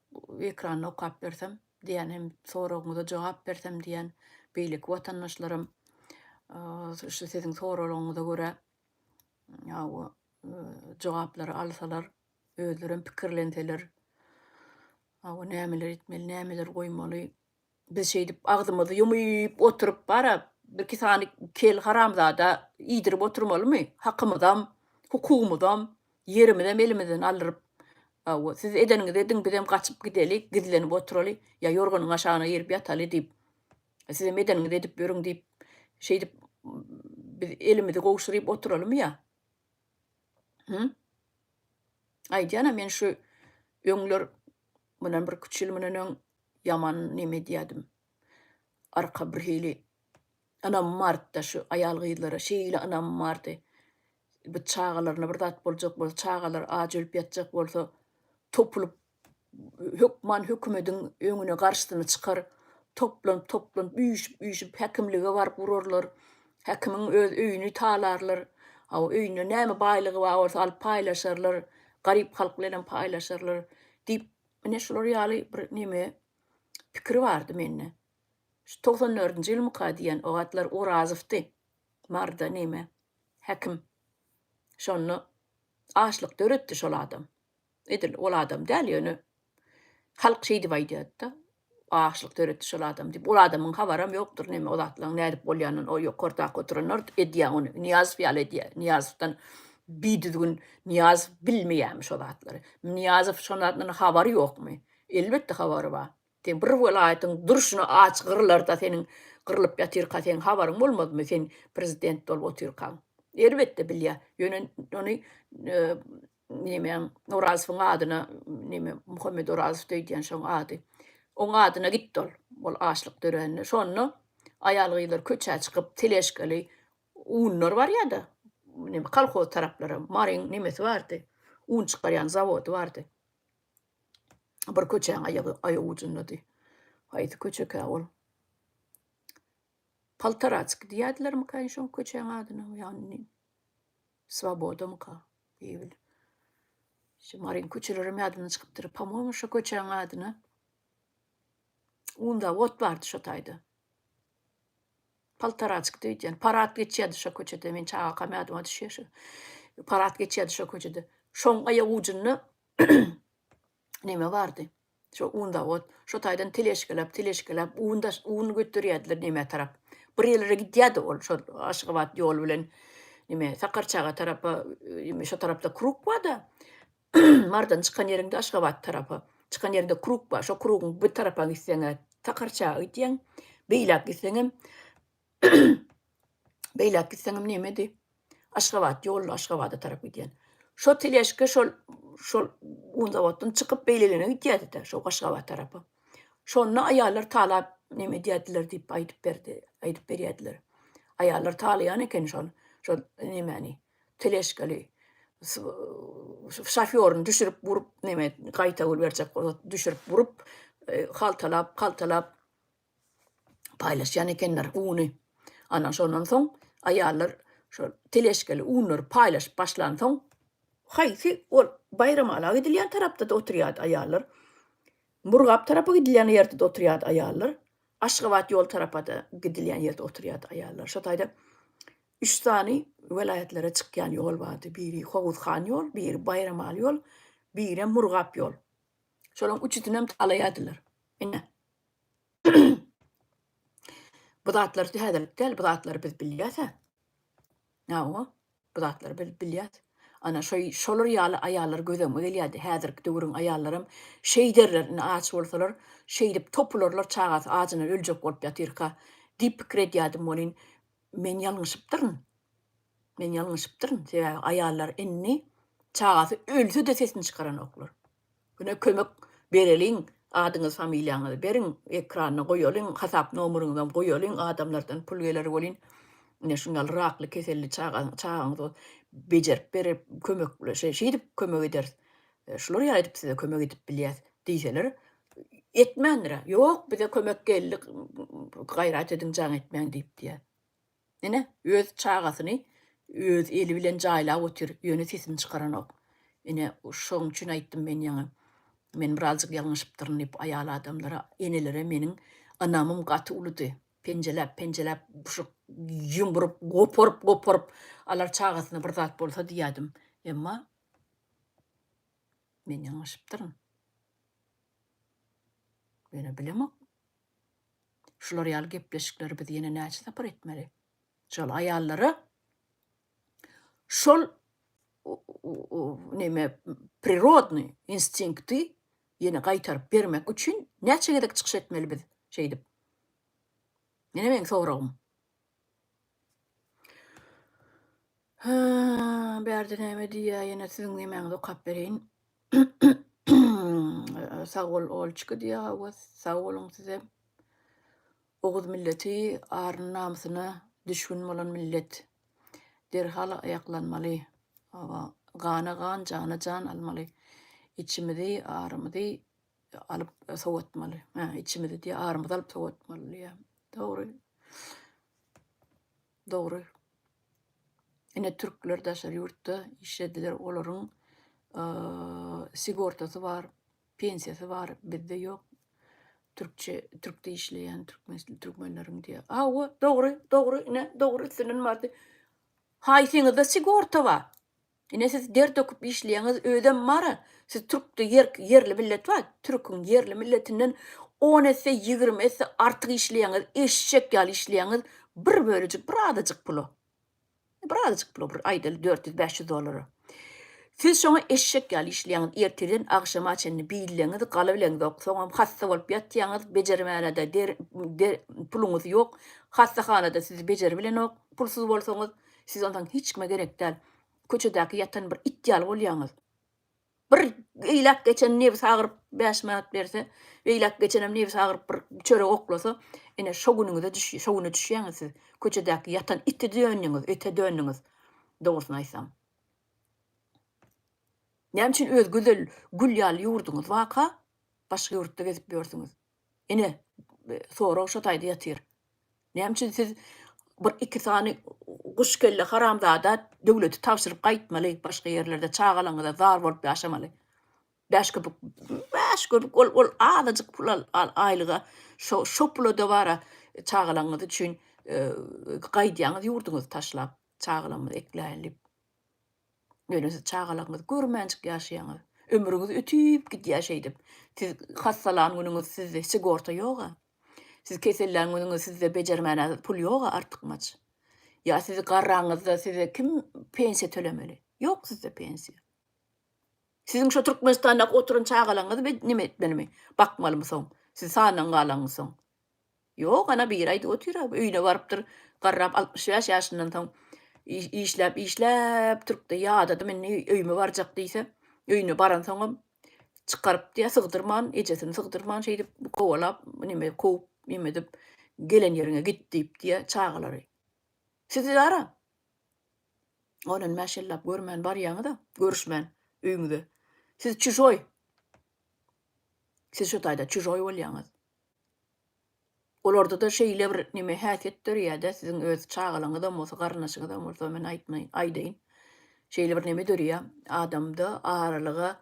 ekranda okap bersem diýen, hem soragyňyza jogap bersem diýen beýlik watandaşlarym şu siziň soraglaryňyza görä jogaplary alsalar, özlerem pikirlenseler, nämeler etmeli, nämeler goýmaly. Biz şeýdip agdymyzy ýumyp oturup bara bir kisany kel haramzada iýdirip oturmalymy? Hakymyzam, hukukymyzam, yerimizem elimizden alyryp siz edeniňiz ediň, bizem gaçyp gidelik, gizlenip oturaly, ýa ýorganyň aşagyna ýerip ýataly diýip, siz edeniňiz edip böreň diýip şeýdip biz elimizi gowşuryp oturalymy ýa? Aýdýana men şu öňler bilen bir küçül bilen ýaman neme diýdim. arka bir hili anam vardı şu ayal gıylara şeyle anam vardı. Bu çağalarına bir dat bolacak bolsa çağalar ağaç ölüp yatacak bolsa topulup hükümedin önüne karşısına çıkar. Toplanıp büyüşüp hekimliğe varıp vururlar. Hekimin öyünü talarlar. O öyünü näme baylığı var olsa alıp paylaşırlar. Garip halklarla paylaşırlar. Deyip ne şular ýaly bir näme pikiri vardı menne. Şu 94-nji ýyl diýen o atlar Orazowdy. Marda näme hekim. Şonu açlık döretdi şol adam. Edil ol adam däl ýöne halk şey diýip aýdýarda. Açlyk döretdi şol adam diýip. Ol adamyň habaram ýokdur näme ol atlaryň nädip bolýanyny o ýok kordak oturanlar edýär onu. Niýazow ýaly edýär. Niýazowdan bididigin Niýazow bilmeýärmiş ol atlary. Niýazow şondan habary ýokmy? Elbetde habary bar. Sen bir welaýatyň durşuny aç gyrlarda seniň gyrlyp ýatyrka seň habaryň bolmadymy sen prezident bolup oturkan? Elbetde bilýär. Ýöne ony näme Orazowyň adyna näme Muhammed Orazow diýen şoň ady. Oň adyna gitdi ol. Ol açlyk dörenine. Şonu aýalgylar köçe çykyp teleşkeli unlar bar ýa-da. Näme kolhoz taraplara maryň nimesi bardy. Un çykarýan zawody bardy. Bir köçeň aýagy ucundady. Haýdy köçeke ol. Paltaratsk diýerlermi kaýyn şoň köçeň adyna ýani Svobodamy ka beýil. Şu maryň köçelerim ýadyna çykypdyr. Pamom şo köçeň adyna. Unda ot bardy şo taýda. Paltaratsk diýen. Parat geçýärdi şo köçede. Men çağa kamyadyma düşýär. Parat geçýärdi şo köçede. Şoň aýag ucunny näme bardy? Şo unda ot. Şo taýdan teleşkelep un götürýärdiler näme tarap. Bir ýerlere gidýärdi ol şo Aşgabat ýol bilen näme Sakarçaga tarapa şo tarapda kruk bar da. Mardan çykan ýerinde Aşgabat tarapy. Çykan ýerinde kruk bar. Şo krugyň bir tarapa gitseňe Sakarçaga gidýäň. Beýlak gitseňem Beýlak gitseňem nämedi? Aşgabat ýol Aşgabata tarap gidýän. Şo teleşke şol undawatdan çykyp beýlelene gidýärdi-de şo Aşgabat tarapy. Şonu aýallar talap näme diýerdiler diýip aýdyp berýärdiler. Aýallar talaýan eken şol nämeni teleşkeli şoförüni düşürüp vurup näme gaýta berjek düşürüp vurup haltalap paylaşýan ekenler uny. Ana şondan soň aýallar şol teleşkeli unlary paylaşyp başlan soň haýsy ol bayramala gidilýän tarapda da oturýardy aýallar. Murgap tarapy gidilýän ýerde de oturýardy aýallar. Aşgabat ýol tarapa da gidilýän ýerde oturýardy aýallar. Şo taýda 3 tany welaýatlere çykýan ýol bardy. Biri Howuzhan ýol, biri Bayramal ýol, biri Murgap ýol. Şolaryň üçüsini hem talaýardylar. Ene. Bu zatlar häzirlik däl, bu zatlar biz bilýäs. Nawa, bu zatlar biz bilýäs. Ana şolar ýaly aýallar gözüme gelýärdi. Häzirki döwrüň aýallarym şeý derlerini aç bolsalar, şeýdip topularlar çagasy ajadan öljek bolup ýatyrka. Diýip pikir edýärdim bolyn. Men ýalňyşypdyryn. Sebäbi aýallar inni çagasy ölse de sesini çykaran oklar. Güne kömek bereliň, adyňyz, familiýaňyzy beriň, ekranyna goýalyň, hasap nomeryňdan goýalyň, adamlardan pul geler bolyn. Ne şuňal rakly keselli çagaňyzy bejerip berip kömek şeýdip kömek eder. Şular ýaýdyp size kömek edip bilýäs diýseler, etmändir. Ýok, bize kömek geldik, gaýrat ediň jaň etmäň diýip diýär. Ene öz çagasyny öz eli bilen jaýlap otur, ýöne sesini çykaran ok. Ene şoň üçin aýtdym men ýaňa. Men birazjyk ýalňyşypdyryn diýip aýal adamlara, enelere meniň anamym gaty uludy. Penjelep şu yumrup goporup alar çagasyna bir zat bolsa diýärdim. Emma men ýalňyşypdyryn. Mene bilemok. Şular ýaly gepleşikleri biz ýene näçe sapar etmeli. Şol aýallara şol näme prirodny instinkti ýene gaýtaryp bermek üçin näçe gedek çykyş etmeli biz şeýdip. Mene meň soragym. Bärde näme diýär ýene siziň nämeňizi okap bereýin. Sag ol olçky diýär, sag olun size. Oğuz milleti arın namsyna düşkün bolan millet. Derhal ayaklanmaly. Aba gana gan, jana can almaly. İçimizi, arymyzy alyp sowatmaly. İçimizi diýe arymyzy alyp sowatmaly ýa. Dogry. Dogry. Ine türkler daşar ýurtda işlediler olaryň sigortasy bar, pensiýasy bar, bizde ýok. Türkde işleyen Türkmenleriň diýe. Awa, dogry, dogry, ine dogry sinin bardy. Haýsyňyzda sigorta bar. Ine siz der döküp işleýäňiz ödem bary. Siz Türkde yerli millet bar. Türküň yerli milletinden 10 esse 20 esse artyk işleýäňiz, eşek ýaly işleýäňiz bir bölejik, bir adajyk pulu. Bir adajyk pulu, bir aýda $400-500. Siz şoňa eşek ýaly işleýäňiz, erteden agşama çenni biýleňiz, galabileňiz ok. Soňam hassa bolup ýatýaňyz, bejermänede puluňyz ýok. Hassahanada siz bejerbilen ok. Pulsuz bolsaňyz, siz ondan hiç kime gerek däl. Köçedäki ýatan bir it ýaly bolýaňyz. Bir eýlak geçen nebis agyryp 5 manat berse, eýlak geçenem nebis agyryp bir çörek oklasa, ene şo günüňize şo güne düşýäňiz siz. Köçedäki ýatan ite dönýäňiz, ete dönýäňiz. Dogrusyny aýsam. Näme üçin öz güzel gül ýaly ýurduňyz waka, başga ýurtda gezip ýörsiňiz. Ene sonra oşa taýda ýatyr. Näme üçin siz bir iki sany guş kelle haramzada döwleti tapşyryp gaýtmaly, başga ýerlerde çagalaňyza zar bolup ýaşamaly. Beş köpük ol adajyk pul aýlyga şo pula da bara çagalaňyz üçin gaýdýaňyz ýurduňyzy taşlap, çagalanmy ekläýip. Öyle siz çağalaňyz görmänçik ýaşaýaňyz. Ömrüňiz ötüp gidýär şeýdip. Siz hassalan günüňiz sizde sigorta ýok-a. Siz keselläň günüňiz sizde bejermäne pul ýok-a artykmaç. Ya sizi garraňyzda size kim pensiýa tölemeli? Ýok sizde pensiýa. Siziň şo Türkmenistanda oturun çağalaňyz nime etmelimi? Bakmalymy soň? Siz sanaň galaňysoň? Ýok, ana bir aýda oturýar. Öýüne barypdyr, garrap 65 ýaşyndan soň işläp Türkde ýa-da men öýüme barjak diýse, öýüne baran soňam çykaryp diýe sygdyrman, ejesini sygdyrman şeýdip gowalap, nime kowup, nime dip gelen ýeriňe git diýip diýe çağalary. Siz ara. Onan maşallap görmän barýaňyda, görüşmän öýüňde. Siz çyjoy. Siz şo taýda çyjoy bolýaňyz. Olarda da şeýle bir nime häsiýet dörýär-de, siziň öz çagalaňyzdan bolsa, garnaşyňyzdan bolsa men aýdaýyn. Şeýle bir nime dörýär, adamda aralyga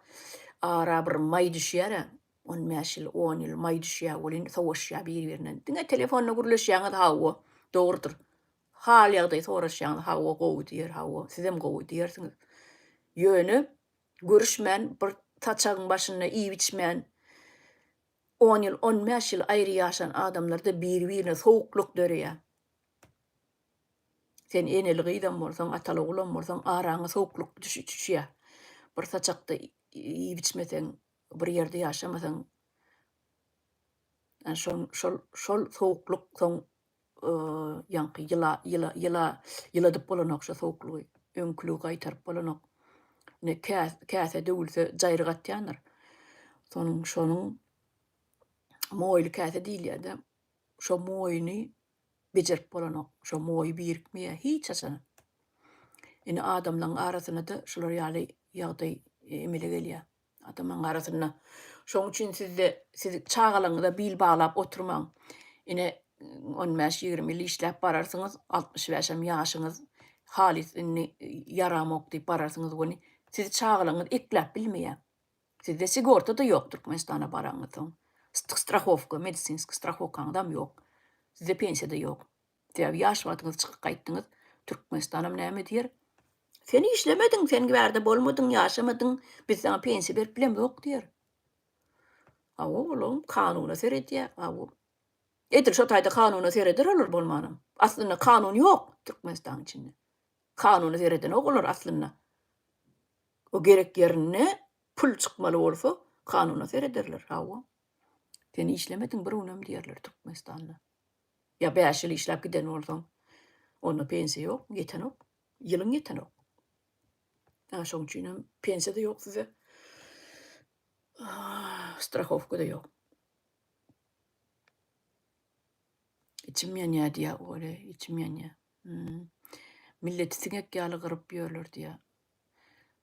ara bir may düşýär-a, 15 ýyl, 10 ýyl may düşýär, bolin sowuşýar bir-birinden. Diňe telefonna gürleşýäňiz hawa, dogrudyr. Hal ýagdaý soraşýaňyz hawa gowy diýer, hawa, sizem gowy diýersiňiz. Ýöne görüşmän, bir taçagyň başyna iýip içmän, 10 ýyl, 15 ýyl aýry ýaşan adamlarda bir-birine sowukluk dörýär. Sen eneli gyýdan bolsaň, ataly ulan bolsaň, araňa sowukluk düşýär. Bir taçakda iýip içmeseň, bir ýerde ýaşamasaň, şol sowukluk soň ýanky ýyladyp bolanok şo sowuklugy, öňkülügi gaýtaryp bolanok. Ne käse döwülse jaýrygatýandyr. Şonuň moýly käse diýilýär-de. Şo moýuny bejerip bolanok. Şo moýu birikmeýär hiç haçan. Ine adamlaryň arasyna da şolar ýaly ýagdaý emele gelýär. Adamlaryň arasyna. Şoň üçin siz çagalaňyzda bil baglap oturmaň. Ine 15-20 ýyl işläp bararsyňyz, 65 ýaşyňyz, halis yaramok diýip bararsyňyz goni, siz çagalaňyz ekläp bilmeýär. Sizde sigorta da ýok Türkmenistana baraňyz. Strahowka, medisinski strahowkaňdam ýok. Sizde pensiýa da ýok. Diýip ýaş wagtyňyz çykyp gaýtdyňyz, Türkmenistanam näme diýer? Sen işlemediň, sen bärde bolmadyň, ýaşamadyň, biz sana pensiýa berip bilem ýok diýer. Awa bolam, kanuna seredýär, awa. Edir şo taýda kanuna sereder olur bolmanam. Aslynda kanun ýok Türkmenistan içinde. Kanuny sereden olar aslynda. O gerek ýerine pul çykmaly bolsa, kanuna serederler, awa. Sen işlemediň bir önem diýerler Türkmenistanda. Ya 5 ýyl işläp giden bolsaň, onda pensiýa ýok, ýeten ok. Ýylyň ýeten ok. Şoň üçin pensiýa da ýok size. Strahowka da ýok. İçim yanýar diýä öyle, içim yanýar. Milleti siňek ýaly gyryp ýörler diýä.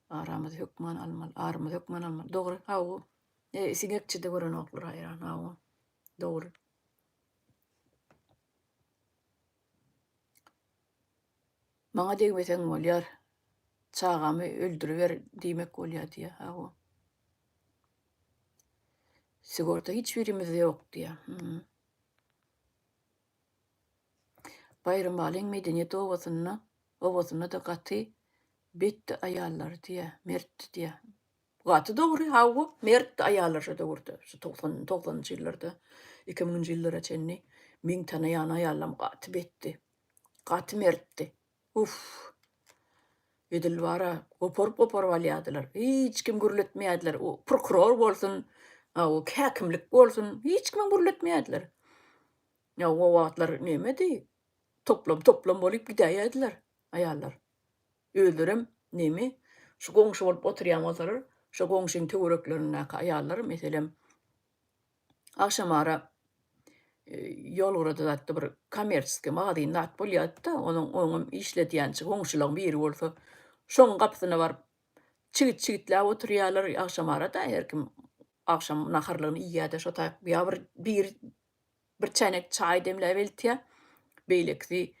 Aramyzy hökman almaly, arymyzy hökman almaly. Dogry, hawa. Siňekçide gören oklar aýran, hawa. Dogry. Maňa degmeseň bolýar. Çagamy öldürüber diýmek bolýar diýä, hawa. Sigorta hiç birimizde ýok diýä. Bayram Alyň medeniýet owasyna da gaty betdi aýallar diýä, mert diýä. Gaty dogry, hawa, mert aýallar şo gurda. Şu 90-njy ýyllarda, 2000-njy ýyllara çenli 1000 tanaýan aýallam gaty betdi. Gaty mertdi. Uf. Edil bara, opor alýadylar. Hiç kim gürletmeýärdiler. O prokuror bolsun, o häkimlik bolsun, hiç kim gürletmeýärdiler. Ya o wagtlar nemedi? Toplam bolup gidäýärdiler aýallar. Öldürem nemi? Şu goňşy bolup oturýan bolsalar, şu goňşyň töwereklerine aýallar meselem akşam ara ýol urada zatda bir kommersiýe magazyn zat bolýardy da, onuň işledýänçi goňşylaryň biri bolsa, şoň gapysyna barıp çigit-çigitläp oturýarlar akşam arada, herkim akşam naharlygyny ýýärde, şo taýyp bir çänek çaý demläp eltýär. Beýlekdi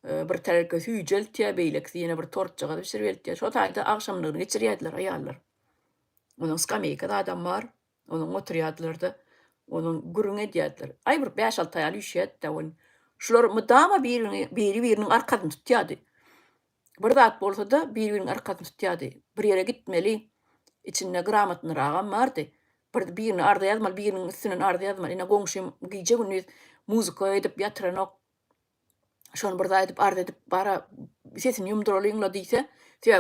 bir tereke süýje eltýär, beýlekdi ýene bir tortjaga pişirip eltýär. Şo taýda akşamlaryny geçirýärdiler aýallar. Onuň skameykada adam bar, onuň oturýardylar-da, onuň gürüň edýärdiler. Ay bir 5-6 aýal üşýärdi da ol. Şular mydama biri-biriniň arkasyny tutýardy. Bir zat bolsa da biri-biriniň arkasyny tutýardy. Bir ýere gitmeli, içinde gramatnyragam bardy. Birini arda ýazmaly, biriniň üstünden arda ýazmaly. Ine goňşym gije gündüz muzika edip ýatyranok. Şonu bir zat edip arda edip bara sesini ýumduralyňla diýse,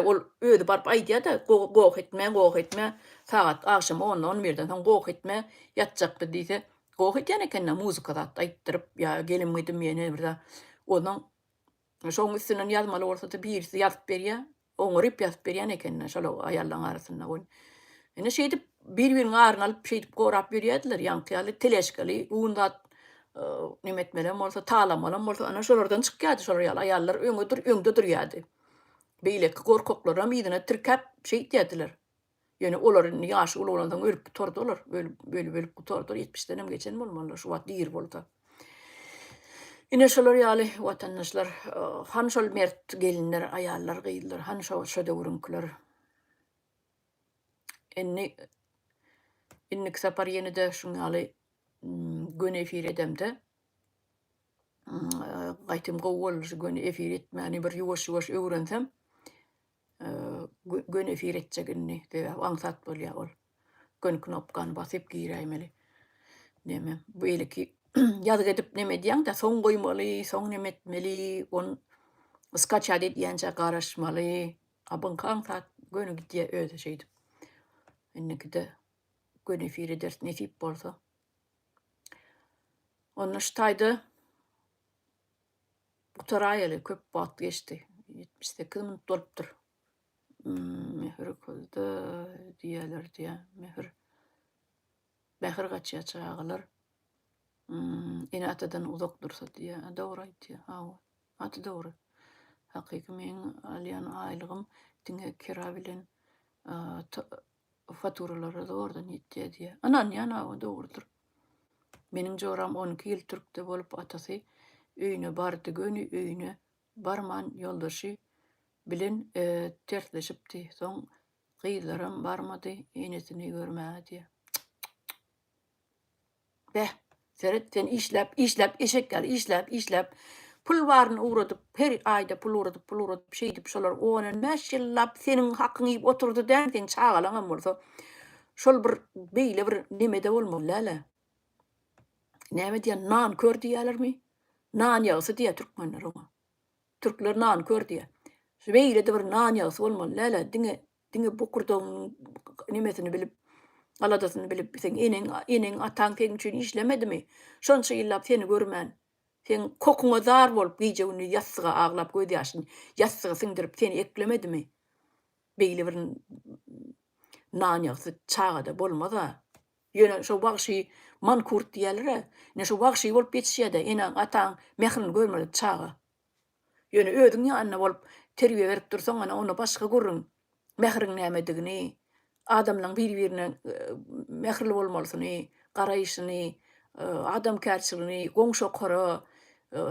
ol özi barıp aýdýar da, goýak etme, sagat akşam 10-11-den soň goýak etme, ýatjakdy diýse, goýak etýän eken muzika zat aýtdyryp, ýa gelin midim meni bir da, onuň şoň üstünden ýazmaly bolsa da birisi ýazyp berýär, oňuryp ýazyp berýän eken şol aýallaryň arasynda ol. Ine şeýdip bir-biriniň aryny alyp şeýdip gorap berýärdiler, ýanky teleşkali, uňdat nimetmelem bolsa, talamalam bolsa, ana şolardan çykýardy şol aýallar öňde durýardy. Beýleki gorkoklara ýygyna tirkäp şeýit diýdiler. Ýöne olaryň ýaşy ulandan ölüp tordular, bölüp tordular, 70-den geçen bolmalylar, şu wagt ýer bolsa. Ine şolar ýaly watandaşlar, han şol mert gelinler, aýallar gyýdylar, han şo döwrünkler. Inni sapar ýene-de şuň ýaly gün efir edemde. Gaýtym gowul şu gün efir etmäni bir ýuwaş öwrensem, gün efir etjegini diýip aňsat bolýar ol. Gün knopkany basyp giräýmeli. Neme, beýleki ýazyk edip neme diýäň da soň goýmaly, soň neme etmeli, skачать edýänçe garaşmaly. Abyn aňsat günü gidýär özi şeýdip. Innekide gün efir eder nesip bolsa. Onu ştaýdy utaraýaly köp wagt geçdi. 78 minut bolupdyr. Mehir kıldı diýerler diýä. Mehir gaçýar çagalar. Ine atadan uzak dursa diýä. Dogry aýtdy. Hawa. Aty dogry. Hakyky men alýan aýlygym diňe kira bilen faturalary zordan ýetdi diýä. Anan ýana dogrydyr. Meniň joram 12 ýyl Türkde bolup atasy öýüne bardy, göni öýüne barman ýoldaşy bilen tersleşipdi. Soň gyýlaram barmady, enesini görmädi. Beh, seretden işläp, eşekler işläp, pul baryny uradyp, her aýda pul uradyp, şeýdip şolar oňa mäşillap seniň hakyňy ýyp oturdy däň çagalaňam bolsa, şol bir beýle bir nemede bolmaly. Näme diýen, nan kör diýerlermi? Nan ýagsy diýär türkmenler ona. Türkler nan kör diýär. Şu beýle de bir nan ýagsy bolmaly. Diňe bukurdyň nemesini bilip, aladasyny bilip, sen eneň ataň teň üçin işlemedimi? Şonça ýyllap seni görmän. Sen kokuňa zar bolup gije güni ýassyga aglap göz ýaşyny ýassyga siňdirip seni eklemedimi? Beýle bir nan ýagsy çagada bolmasa, Ýöne şo bagşy mankurt diýerler-e. Ine şo bagşy bolup geçişýär-de ene ataň mehrini görmeli çaga. Ýöne özüň ýanyna bolup terbiýe berip dursaň ana onu başga görüň. Mehriň nämedigini, adamlaryň bir-birine mehirli bolmalysyny, garaýyşyny, adamkärçiligini, goňşy okara,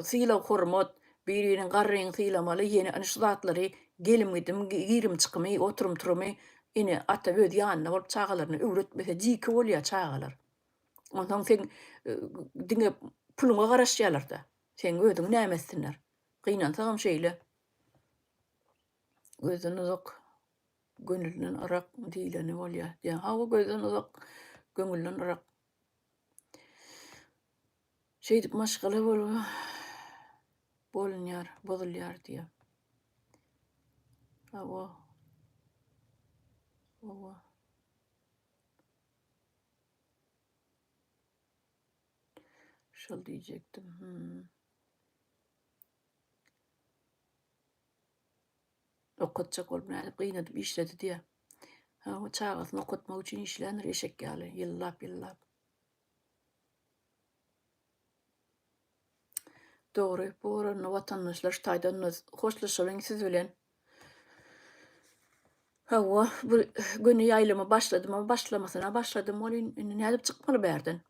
syla hormat, bir-biriniň garryň sylamaly, ýene ana şu zatlary gelim gidim, girim çykymy, oturum turumy ine ata öz ýanyna bolup çagalaryny öwretmese jiki bolýar çagalar. Ondan sen diňe puluňa garaşýarlar-da. Sen özüň nämesinler? Gynansaňam şeýle. Gözden uzak, gönülden arak diýileni bolýar. Ýa hawa gözden uzak, göňülden arak. Şeýdip maşgala bolunýar, bozulýar diýe. Hawa. Hawa. Şol diýjekdim. Okutjak bolup nädip gynanyp işledi diýe. Hawa çagasyny okutmak üçin işlenir eşek ýaly, ýyllap. Dogry, bu arany watandaşlar ştaýdan hoşlaşalyň siz bilen. Hawa, bu güni ýaýlama başladym, ama başlamasyna başladym, ol indi nädip çykmaly bärden?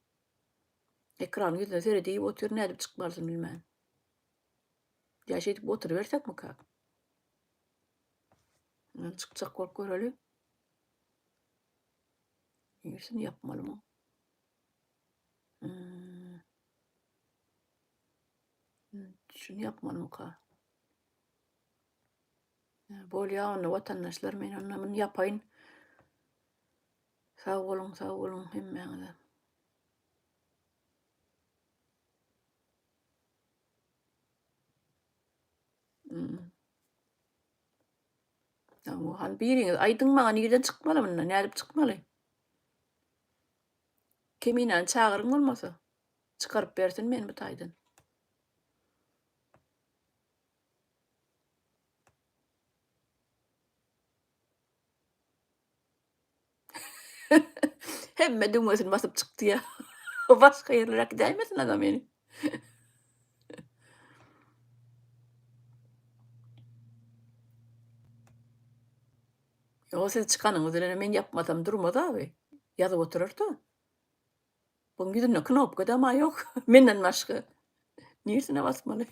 Ekran ýüzüne serediýip otur, nädip çykmalysyny bilmän. Ýa şeýdip oturubersekmi kak? Çykjak bolup göreli. Ýersin ýapmalymy? Şunu yapmalymy ka? Bolýa onu watandaşlar, men onu muny ýapaýyn. Sag boluň hemmeňize. Han biriňiz aýdyň maňa nirden çykmaly mundan, nädip çykmaly? Keminen çagyryň bolmasa, çykaryp bersin meni bu taýdan. Hemme düňmesini basyp çykdy ýa. Başga ýerlere gidäýmesin adam meni. O siz çykanyňyz bilen men ýapmasam durmaz abi. Ýazyp oturar-da. Buň ýüzüne knopka dama ýok. Menden başga. Niýesine basmaly?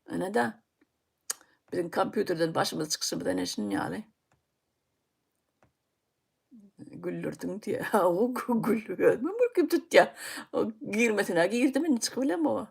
Ana da. Bizim kompýuterden başymyz çykyşymyz ene şin ýaly. Güldürdiň diýe. O güldürmem mümkin tutýar. O girmesine girdim, indi çykyp bilen bu.